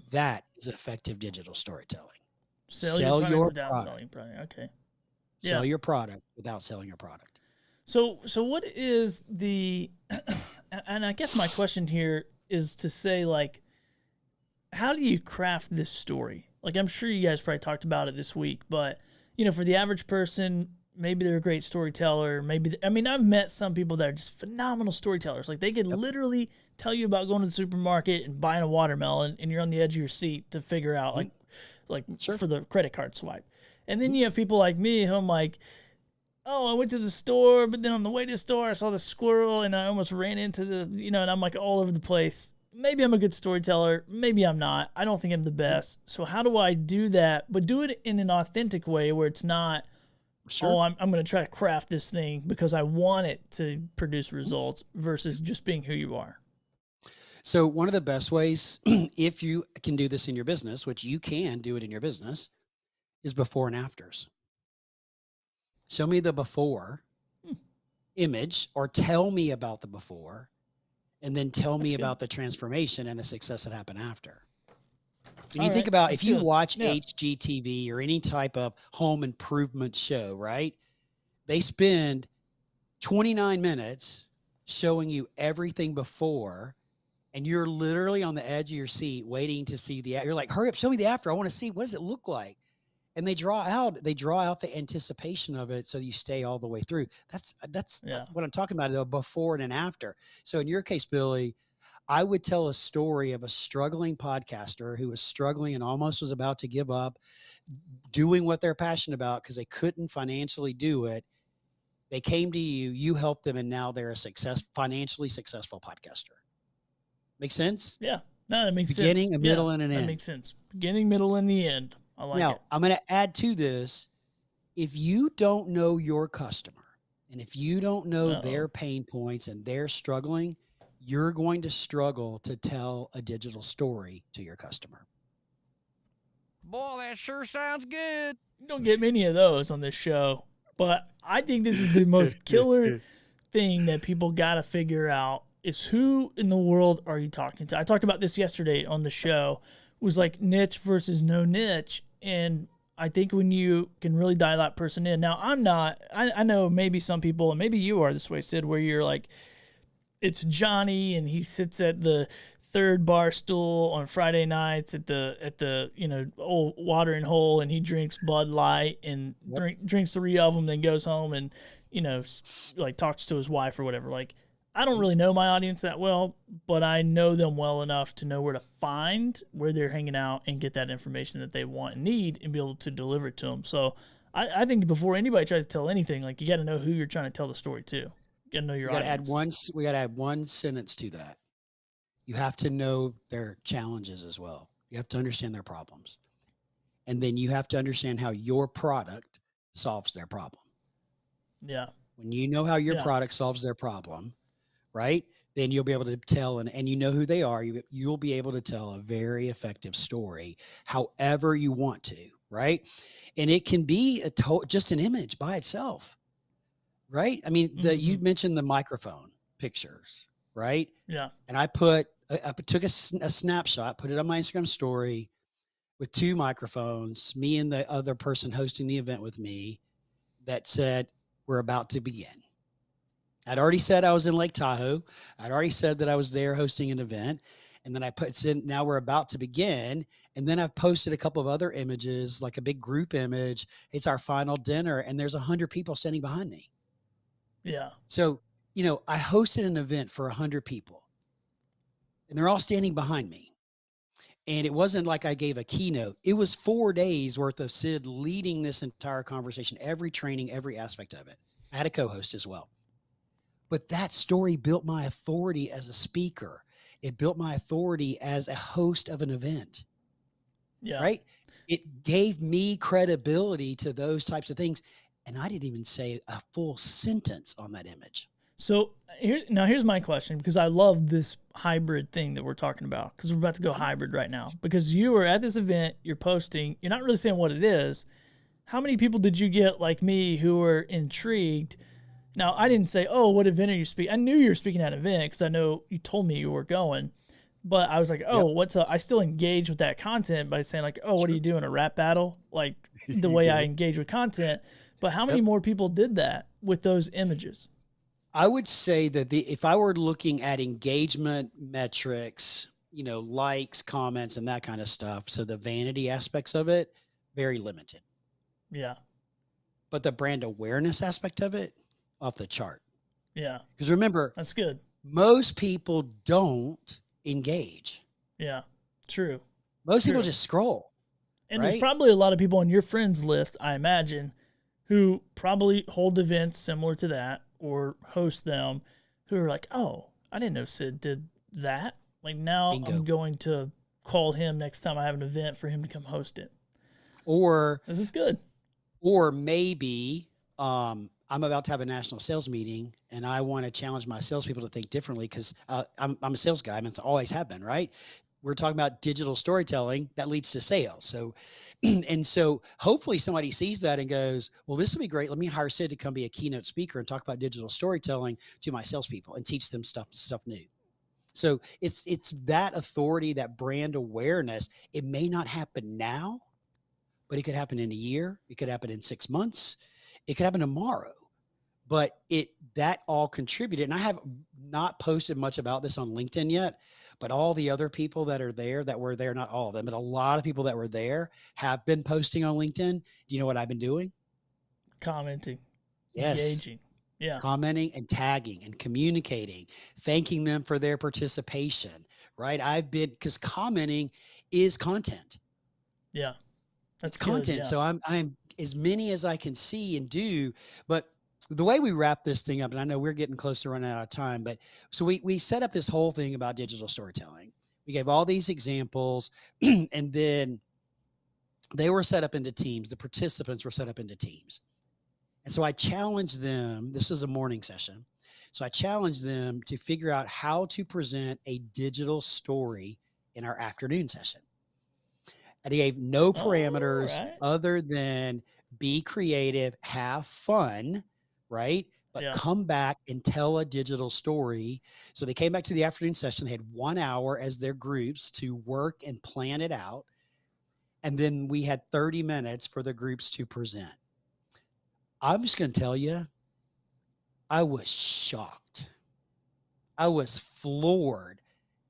That is effective digital storytelling.
Sell your product without selling product. Okay.
Sell your product without selling your product.
So what is the, and I guess my question here is to say, like, how do you craft this story? Like, I'm sure you guys probably talked about it this week, but, for the average person, maybe they're a great storyteller. I've met some people that are just phenomenal storytellers. Like, they can literally tell you about going to the supermarket and buying a watermelon, and you're on the edge of your seat to figure out, for the credit card swipe. And then you have people like me who I'm like, oh, I went to the store, but then on the way to the store, I saw the squirrel, and I almost ran into the, and I'm like all over the place. Maybe I'm a good storyteller. Maybe I'm not. I don't think I'm the best. So how do I do that, but do it in an authentic way where it's not, I'm going to try to craft this thing because I want it to produce results versus just being who you are?
So one of the best ways, if you can do this in your business, which you can do it in your business, is before and afters. Show me the before image, or tell me about the before, and then tell me about the transformation and the success that happened after. And you think about, if you watch HGTV or any type of home improvement show, right? They spend 29 minutes showing you everything before, and you're literally on the edge of your seat waiting to see you're like, hurry up, show me the after. I want to see, what does it look like? And they draw out the anticipation of it so you stay all the way through. That's what I'm talking about, a before and an after. So in your case, Billy, I would tell a story of a struggling podcaster who was struggling and almost was about to give up doing what they're passionate about because they couldn't financially do it. They came to you, you helped them, and now they're a financially successful podcaster. Make sense?
Yeah. No, that makes
sense. Beginning, a middle, and an end.
That makes sense. Beginning, middle, and the end. I like it.
Now, I'm going to add to this. If you don't know your customer, and if you don't know their pain points and they're struggling, you're going to struggle to tell a digital story to your customer.
Boy, that sure sounds good.
You don't get many of those on this show, but I think this is the most killer thing that people got to figure out is who in the world are you talking to? I talked about this yesterday on the show. It was like niche versus no niche. And I think when you can really dial that person in. Now, I know maybe some people, and maybe you are this way, Sid, where you're like, it's Johnny and he sits at the third bar stool on Friday nights at the old watering hole, and he drinks Bud Light and drinks 3 of them, then goes home and like talks to his wife or whatever. Like, I don't really know my audience that well, but I know them well enough to know where to find where they're hanging out and get that information that they want and need and be able to deliver it to them. So I think before anybody tries to tell anything, like, you got to know who you're trying to tell the story to. You got to know your audience.
We got to add one sentence to that. You have to know their challenges as well. You have to understand their problems. And then you have to understand how your product solves their problem.
Yeah.
When you know how your product solves their problem, right, then you'll be able to tell, and you know who they are, you'll be able to tell a very effective story however you want to, right? And it can be just an image by itself, right? I mean, you mentioned the microphone pictures, right?
Yeah.
And I took a snapshot, put it on my Instagram story with 2 microphones, me and the other person hosting the event with me, that said, "We're about to begin." I'd already said I was in Lake Tahoe. I'd already said that I was there hosting an event. And then I said, "Now we're about to begin." And then I've posted a couple of other images, like a big group image. It's our final dinner, and there's 100 people standing behind me.
Yeah.
So, I hosted an event for 100 people, and they're all standing behind me. And it wasn't like I gave a keynote. It was 4 days worth of Sid leading this entire conversation, every training, every aspect of it. I had a co-host as well. But that story built my authority as a speaker. It built my authority as a host of an event.
Yeah.
Right? It gave me credibility to those types of things. And I didn't even say a full sentence on that image.
So here's my question, because I love this hybrid thing that we're talking about, because we're about to go hybrid right now. Because you were at this event, you're posting, you're not really saying what it is. How many people did you get like me who were intrigued? Now, I didn't say, "Oh, what event are you speaking?" I knew you were speaking at an event because I know you told me you were going. But I was like, "Oh, what's up?" I still engage with that content by saying like, "Oh, what are you doing, a rap battle?" Like the way I engage with content. But how many more people did that with those images?
I would say that if I were looking at engagement metrics, likes, comments, and that kind of stuff, so the vanity aspects of it, very limited.
Yeah.
But the brand awareness aspect of it, off the chart.
Yeah.
Because remember,
that's good.
Most people don't engage.
Yeah. True.
Most people just scroll.
And there's probably a lot of people on your friends list, I imagine, who probably hold events similar to that or host them, who are like, "Oh, I didn't know Sid did that. Like, now I'm going to call him next time I have an event for him to come host it."
Or
this is good.
Or maybe I'm about to have a national sales meeting and I want to challenge my salespeople to think differently, because I'm a sales guy. I mean, it's always have been, right? We're talking about digital storytelling that leads to sales. So, and so hopefully somebody sees that and goes, "Well, this would be great. Let me hire Sid to come be a keynote speaker and talk about digital storytelling to my salespeople and teach them stuff new." So it's that authority, that brand awareness. It may not happen now, but it could happen in a year. It could happen in 6 months. It could happen tomorrow. But that all contributed. And I have not posted much about this on LinkedIn yet, but all the other people that were there, not all of them, but a lot of people that were there have been posting on LinkedIn. Do you know what I've been doing?
Commenting.
Yes.
Engaging. Yeah.
Commenting and tagging and communicating, thanking them for their participation, right? Because commenting is content.
Yeah.
That's content. Yeah. So I'm as many as I can see and do, but the way we wrap this thing up, and I know we're getting close to running out of time, but so we set up this whole thing about digital storytelling. We gave all these examples and then they were set up into teams. The participants were set up into teams. And so I challenged them, this is a morning session. So I challenged them to figure out how to present a digital story in our afternoon session. And he gave no parameters other than be creative, have fun, right? But come back and tell a digital story. So they came back to the afternoon session. They had 1 hour as their groups to work and plan it out. And then we had 30 minutes for the groups to present. I'm just going to tell you, I was shocked. I was floored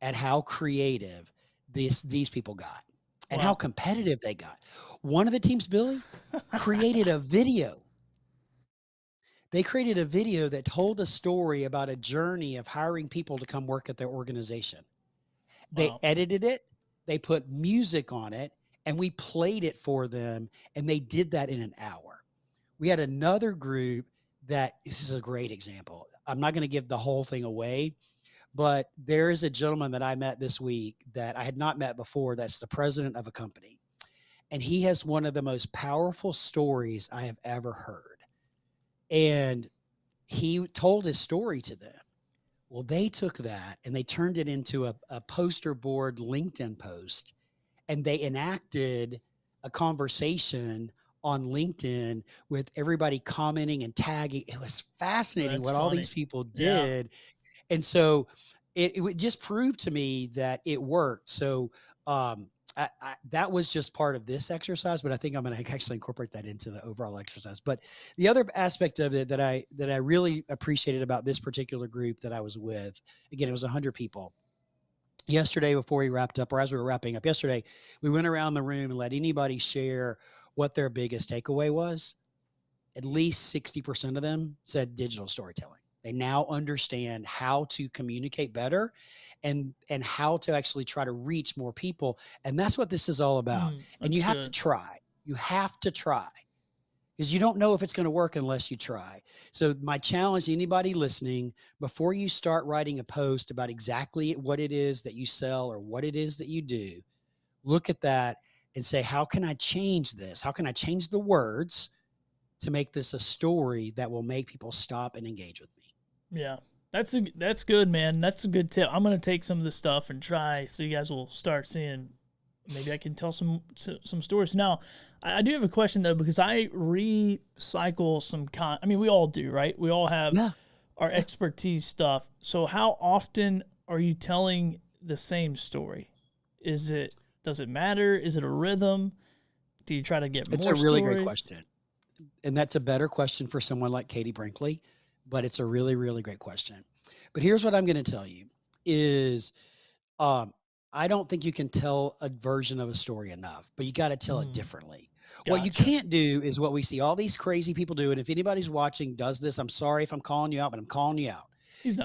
at how creative these people got and how competitive they got. One of the teams, Billy, created a video. They created a video that told a story about a journey of hiring people to come work at their organization. They edited it, they put music on it, and we played it for them, and they did that in an hour. We had another group this is a great example. I'm not going to give the whole thing away, but there is a gentleman that I met this week that I had not met before. That's the president of a company. And he has one of the most powerful stories I have ever heard. And he told his story to them. Well, they took that and they turned it into a poster board LinkedIn post, and they enacted a conversation on LinkedIn with everybody commenting and tagging. It was fascinating all these people did. Yeah. And so it just proved to me that it worked. So that was just part of this exercise, but I think I'm going to actually incorporate that into the overall exercise. But the other aspect of it that I really appreciated about this particular group that I was with, again, it was 100 people. Yesterday, before we wrapped up, or as we were wrapping up yesterday, we went around the room and let anybody share what their biggest takeaway was. At least 60% of them said digital storytelling. They now understand how to communicate better and how to actually try to reach more people. And that's what this is all about. And you have to try. You have to try, because you don't know if it's going to work unless you try. So my challenge to anybody listening, before you start writing a post about exactly what it is that you sell or what it is that you do, look at that and say, how can I change this? How can I change the words to make this a story that will make people stop and engage with me?
Yeah, that's good, man. That's a good tip. I'm going to take some of this stuff and try, so you guys will start seeing, maybe I can tell some stories. Now, I do have a question, though, because I recycle some I mean, we all do, right? We all have our expertise stuff. So how often are you telling the same story? Does it matter? Is it a rhythm? Do you try to get more
It's a really
stories?
great question. And that's a better question for someone like Katie Brinkley, but it's a really, really great question. But here's what I'm going to tell you is, I don't think you can tell a version of a story enough, but you got to tell it differently. Gotcha. What you can't do is what we see all these crazy people do. And if anybody's watching does this, I'm sorry if I'm calling you out, but I'm calling you out.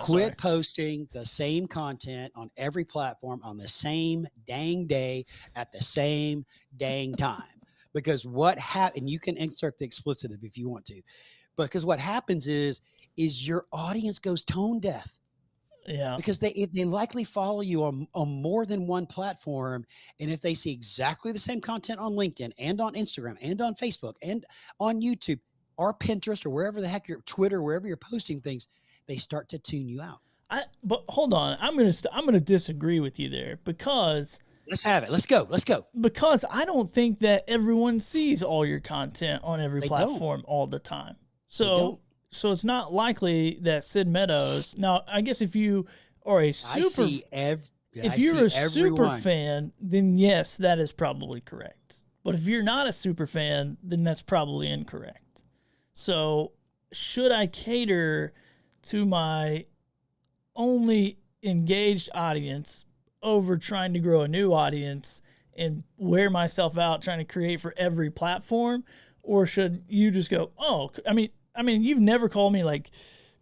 Quit posting the same content on every platform on the same dang day at the same dang time. Because what and you can insert the explicitive if you want to, because what happens is your audience goes tone deaf.
Yeah.
Because they likely follow you on more than one platform. And if they see exactly the same content on LinkedIn and on Instagram and on Facebook and on YouTube or Pinterest or wherever the heck Twitter, wherever you're posting things, they start to tune you out.
But hold on, I'm gonna disagree with you there, because
let's have it. Let's go.
Because I don't think that everyone sees all your content on every platform all the time. So it's not likely that Sid Meadows. Now, I guess if you are a super fan, then yes, that is probably correct. But if you're not a super fan, then that's probably incorrect. So should I cater to my only engaged audience over trying to grow a new audience and wear myself out trying to create for every platform? Or should you just go, I mean, you've never called me like,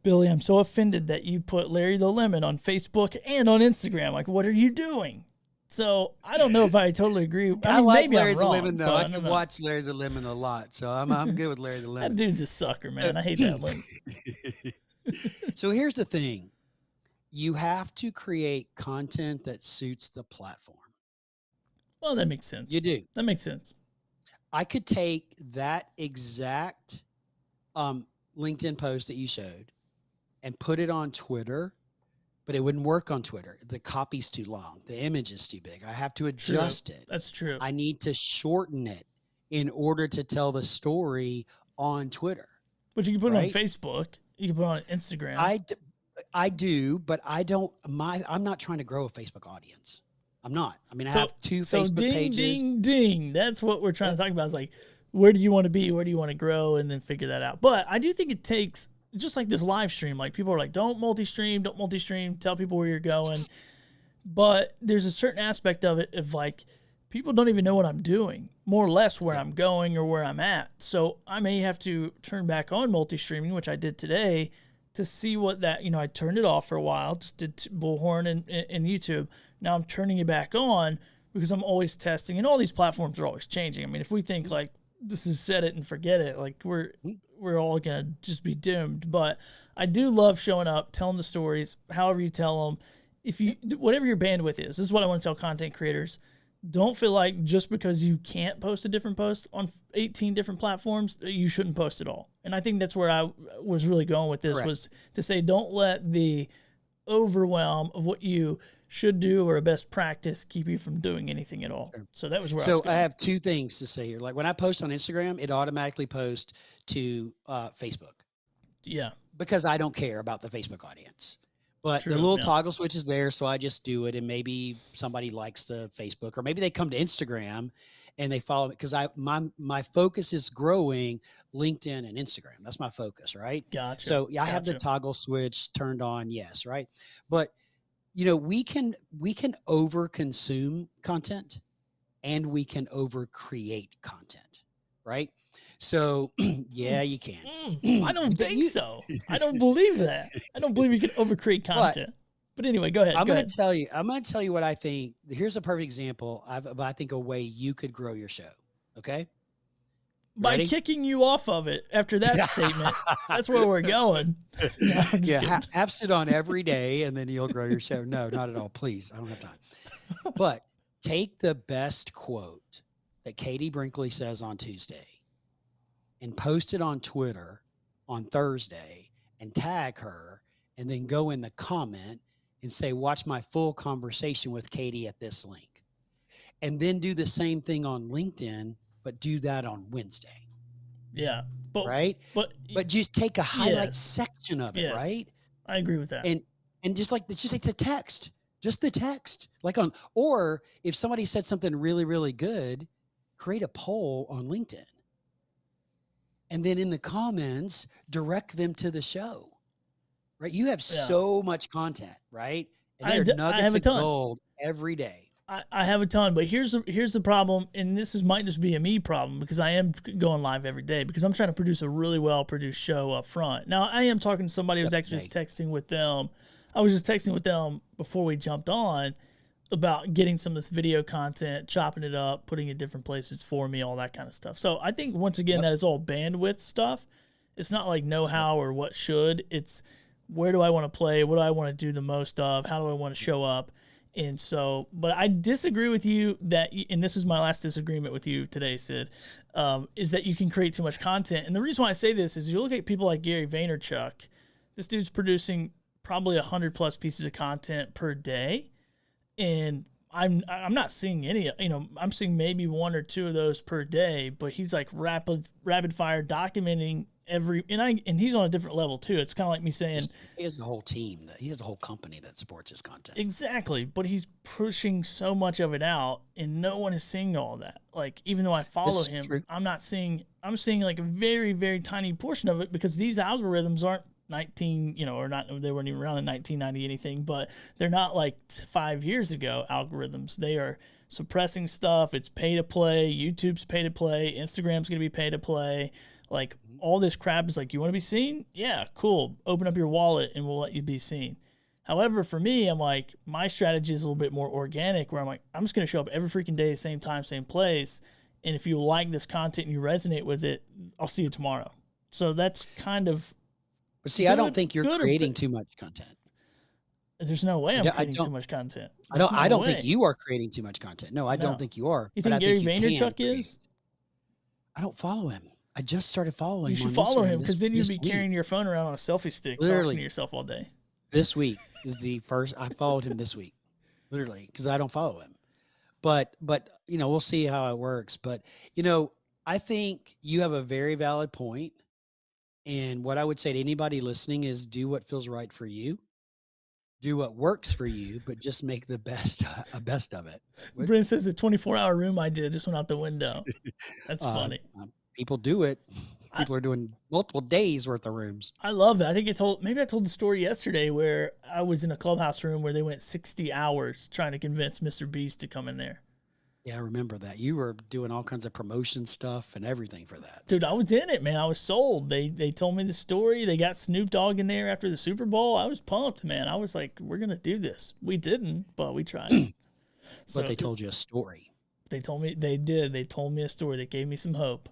Billy, I'm so offended that you put Larry the Lemon on Facebook and on Instagram. Like, what are you doing? So I don't know if I totally agree.
I like Larry
the
Lemon, though. I can watch Larry the Lemon a lot, so I'm good with Larry the Lemon.
That dude's a sucker, man. I hate that lemon.
So here's the thing. You have to create content that suits the platform.
Well, that makes sense.
You do.
That makes sense.
I could take that exact LinkedIn post that you showed and put it on Twitter, but it wouldn't work on Twitter. The copy's too long. The image is too big. I have to adjust it.
That's true.
I need to shorten it in order to tell the story on Twitter.
But you can put it on Facebook. You can put it on Instagram.
I do, but I'm not trying to grow a Facebook audience. I'm not. I mean, I have 2 Facebook
ding,
pages.
Ding, ding. That's what we're trying to talk about. It's like, where do you want to be? Where do you want to grow? And then figure that out. But I do think it takes, just like this live stream, like people are like, don't multi-stream, tell people where you're going. But there's a certain aspect of it of like, people don't even know what I'm doing, more or less where I'm going or where I'm at. So I may have to turn back on multi-streaming, which I did today, to see what that, I turned it off for a while, just did Bullhorn and YouTube. Now I'm turning it back on because I'm always testing, and all these platforms are always changing. I mean, if we think like this is set it and forget it, like we're all gonna just be doomed. But I do love showing up, telling the stories, however you tell them. If you, whatever your bandwidth is, this is what I want to tell content creators. Don't feel like just because you can't post a different post on 18 different platforms, that you shouldn't post at all. And I think that's where I was really going with this, was to say, don't let the overwhelm of what you should do or a best practice keep you from doing anything at all. So that was where I was going.
I have 2 things to say here. Like when I post on Instagram, it automatically posts to Facebook.
Yeah.
Because I don't care about the Facebook audience. But the little toggle switch is there, so I just do it, and maybe somebody likes the Facebook, or maybe they come to Instagram and they follow me, because my focus is growing LinkedIn and Instagram. That's my focus, right?
Gotcha.
So I have the toggle switch turned on, yes, right? But we can over consume content, and we can over create content, right? So yeah, you can.
I don't think so. I don't believe that. I don't believe you can overcreate content. But anyway, go ahead.
I'm going to tell you what I think. Here's a perfect example of, I think, a way you could grow your show. Okay.
By kicking you off of it after that statement. That's where we're going. No,
have Sid on every day, and then you'll grow your show. No, not at all. Please. I don't have time. But take the best quote that Katie Brinkley says on Tuesday and post it on Twitter on Thursday and tag her, and then go in the comment and say, watch my full conversation with Katie at this link. And then do the same thing on LinkedIn, but do that on Wednesday.
Yeah.
But just take a highlight section of it, right?
I agree with that.
And just like the text, just the text, or if somebody said something really, really good, create a poll on LinkedIn. And then in the comments, direct them to the show, right? You have so much content, right? And there are nuggets of gold every day.
I have a ton, but here's the problem, and might just be a me problem, because I am going live every day because I'm trying to produce a really well-produced show up front. Now, I am talking to somebody who's actually just texting with them. I was just texting with them before we jumped on about getting some of this video content, chopping it up, putting it in different places for me, all that kind of stuff. So I think, once again, that is all bandwidth stuff. It's not like know-how or what should. It's where do I want to play? What do I want to do the most of? How do I want to show up? And so, but I disagree with you and this is my last disagreement with you today, Sid, is that you can create too much content. And the reason why I say this is you look at people like Gary Vaynerchuk. This dude's producing probably 100+ pieces of content per day. And I'm not seeing any, I'm seeing maybe 1 or 2 of those per day, but he's like rapid fire documenting and he's on a different level too. It's kind of like me saying
he has the whole team, he has the whole company that supports his content.
Exactly. But he's pushing so much of it out, and no one is seeing all that. Like, even though I follow him, I'm seeing like a very, very tiny portion of it, because these algorithms aren't 19, or not, they weren't even around in 1990 anything, but they're not like 5 years ago algorithms. They are suppressing stuff. It's pay to play. YouTube's pay to play. Instagram's going to be pay to play. Like, all this crap is like, you want to be seen? Yeah, cool. Open up your wallet and we'll let you be seen. However, for me, I'm like, my strategy is a little bit more organic, where I'm like, I'm just going to show up every freaking day, same time, same place. And if you like this content and you resonate with it, I'll see you tomorrow. So that's kind of.
But see, I don't think you're creating too much content.
There's no way I'm creating too much content.
I don't think you are creating too much content. No, I don't think you are.
You think Gary Vaynerchuk is?
I don't follow him. I just started following him.
You should follow him, because then you'd be carrying your phone around on a selfie stick, talking to yourself all day.
This week is the first I followed him this week, literally, because I don't follow him. But we'll see how it works. But I think you have a very valid point. And what I would say to anybody listening is, do what feels right for you. do what works for you, but just make the best of it.
Brent says the 24-hour room I did just went out the window. That's funny.
People do it. People are doing multiple days worth of rooms.
I love that. I think maybe I told the story yesterday where I was in a clubhouse room where they went 60 hours trying to convince Mr. Beast to come in there.
Yeah, I remember that. You were doing all kinds of promotion stuff and everything for that.
Dude, I was in it, man. I was sold. They told me the story. They got Snoop Dogg in there after the Super Bowl. I was pumped, man. I was like, we're going to do this. We didn't, but we tried.
But they told you a story.
They told me they did. They told me a story. They gave me some hope.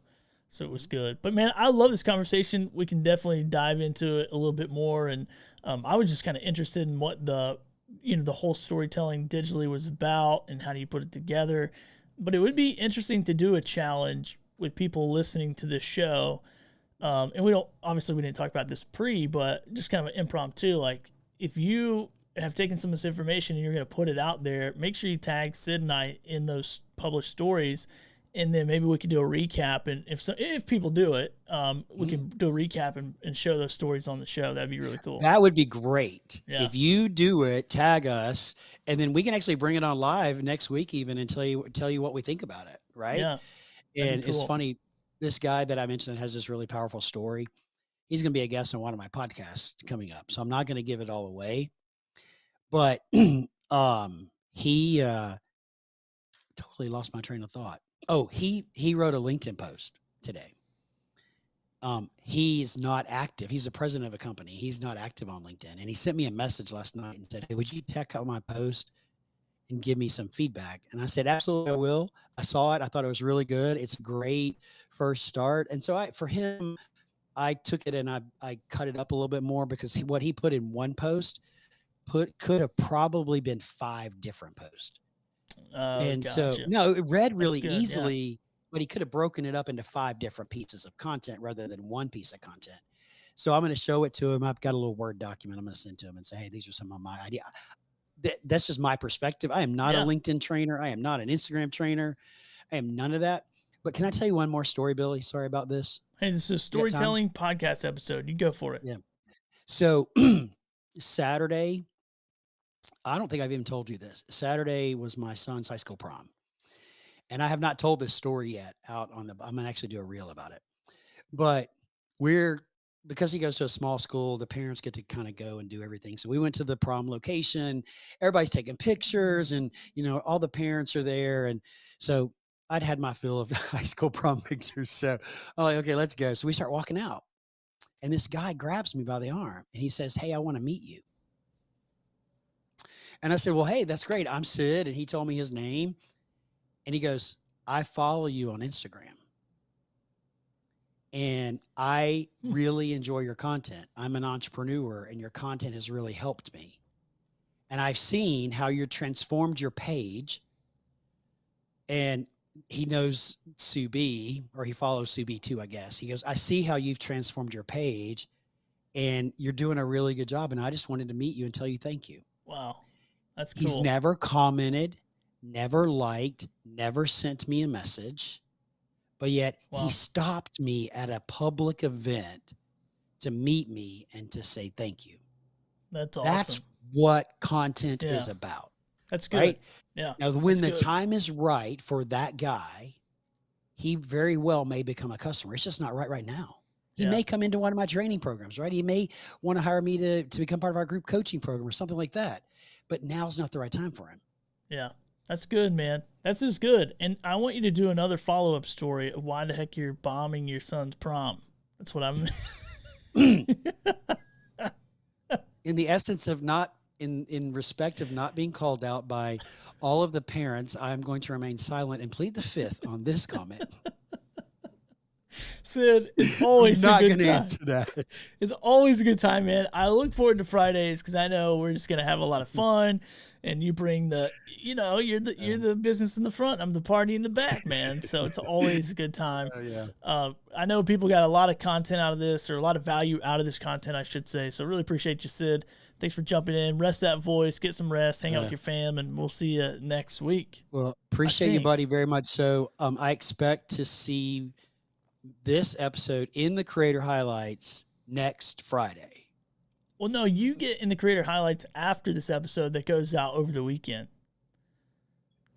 So it was good. But, man, I love this conversation. We can definitely dive into it a little bit more. And I was just kind of interested in what the whole storytelling digitally was about and how do you put it together. But it would be interesting to do a challenge with people listening to this show. And we didn't talk about this but just kind of an impromptu. Like, if you have taken some of this information and you're going to put it out there, make sure you tag Sid and I in those published stories. And then maybe we could do a recap. And if people do it, we can do a recap and show those stories on the show. That'd be really cool.
That would be great.
Yeah.
If you do it, tag us, and then we can actually bring it on live next week even and tell you what we think about it, right?
Yeah.
And it's funny, this guy that I mentioned that has this really powerful story, he's going to be a guest on one of my podcasts coming up. So I'm not going to give it all away. But he totally lost my train of thought. Oh, he wrote a LinkedIn post today. He's not active. He's the president of a company. He's not active on LinkedIn. And he sent me a message last night and said, hey, would you check out my post and give me some feedback? And I said, absolutely, I will. I saw it. I thought it was really good. It's a great first start. And so for him, I took it and I cut it up a little bit more because what he put in one post could have probably been 5 different posts. And
gotcha.
so, no, it read really
good,
easily, but he could have broken it up into 5 different pieces of content rather than one piece of content. So I'm going to show it to him. I've got a little Word document I'm going to send to him and say, hey, these are some of my ideas. That's just my perspective. I am not a LinkedIn trainer. I am not an Instagram trainer. I am none of that. But can I tell you one more story, Billy? Sorry about this.
Hey, this is a storytelling podcast episode. You go for it.
Yeah. So Saturday, I don't think I've even told you this. Saturday was my son's high school prom. And I have not told this story yet I'm going to actually do a reel about it. But because he goes to a small school, the parents get to kind of go and do everything. So we went to the prom location. Everybody's taking pictures and, all the parents are there. And so I'd had my fill of high school prom pictures. So I'm like, okay, let's go. So we start walking out. And this guy grabs me by the arm and he says, hey, I want to meet you. And I said, well, hey, that's great. I'm Sid. And he told me his name. And he goes, I follow you on Instagram. And I really enjoy your content. I'm an entrepreneur and your content has really helped me. And I've seen how you transformed your page. And he knows Sue B, or he follows Sue B too, I guess. He goes, I see how you've transformed your page and you're doing a really good job. And I just wanted to meet you and tell you thank you.
Wow. That's cool.
He's never commented, never liked, never sent me a message, but yet he stopped me at a public event to meet me and to say thank you.
That's awesome.
That's what content is about.
That's good.
Right?
Yeah.
Now, when the time is right for that guy, he very well may become a customer. It's just not right now. He may come into one of my training programs, right? He may want to hire me to become part of our group coaching program or something like that. But now's not the right time for him.
Yeah, that's good, man. That's just good. And I want you to do another follow-up story of why the heck you're bombing your son's prom. That's what I'm...
In the essence of in respect of not being called out by all of the parents, I'm going to remain silent and plead the fifth on this comment.
Sid, it's always
I'm not
a good
going to
time.
answer that.
It's always a good time, man. I look forward to Fridays because I know we're just gonna have a lot of fun, and you bring you're the business in the front. I'm the party in the back, man. So it's always a good time. I know people got a lot of content out of this, or a lot of value out of this content, I should say. So really appreciate you, Sid. Thanks for jumping in. Rest that voice, get some rest, hang out with your fam, and we'll see you next week.
Well, appreciate you, buddy, very much. So I expect to see this episode in the Creator Highlights next Friday.
Well, no, you get in the creator highlights after this episode that goes out over the weekend.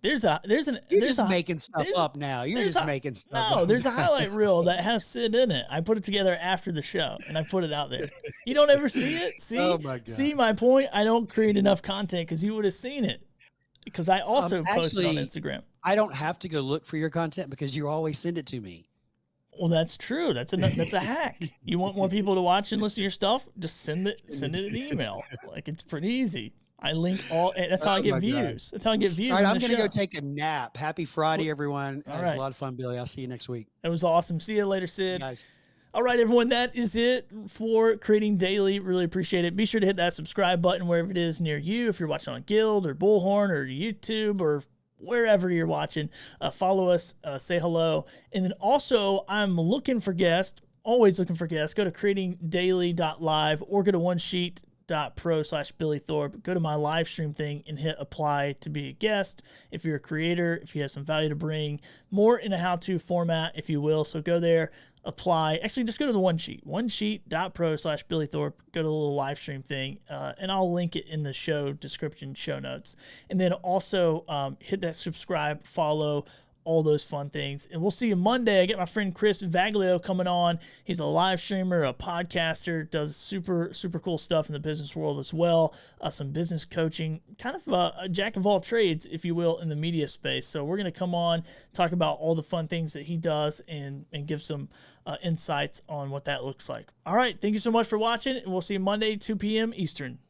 You're just making stuff up now. You're just making stuff up.
No, there's a highlight reel that has Sid in it. I put it together after the show, and I put it out there. You don't ever see it? See?
Oh my God.
See my point? I don't create enough content because you would have seen it. Because I also post it on Instagram.
I don't have to go look for your content because you always send it to me.
Well, that's true. That's a hack. You want more people to watch and listen to your stuff? Just send it an email. Like, it's pretty easy. I link all. That's how I get views. That's how I get views.
All right, I'm gonna go take a nap. Happy Friday, everyone.
All
It was
right.
a lot of fun, Billy. I'll see you next week.
It was awesome. See you later, Sid.
Guys.
All right, everyone, that is it for Creating Daily. Really appreciate it. Be sure to hit that subscribe button wherever it is near you. If you're watching on Guild or Bullhorn or YouTube or wherever you're watching, follow us, say hello. And then also, I'm looking for guests, always looking for guests. Go to creatingdaily.live or go to onesheet.pro/Billy Thorpe. Go to my live stream thing and hit apply to be a guest. If you're a creator, if you have some value to bring, more in a how-to format, if you will. So go there, apply. Actually, just go to the onesheet.pro/Billy Thorpe. Go to the little live stream thing, and I'll link it in the show description, show notes. And then also hit that subscribe, follow, all those fun things. And we'll see you Monday. I get my friend Chris Vaglio coming on. He's a live streamer, a podcaster, does super, super cool stuff in the business world as well. Some business coaching, kind of a jack of all trades, if you will, in the media space. So we're going to come on, talk about all the fun things that he does and give some insights on what that looks like. All right. Thank you so much for watching, and we'll see you Monday, 2 p.m. Eastern.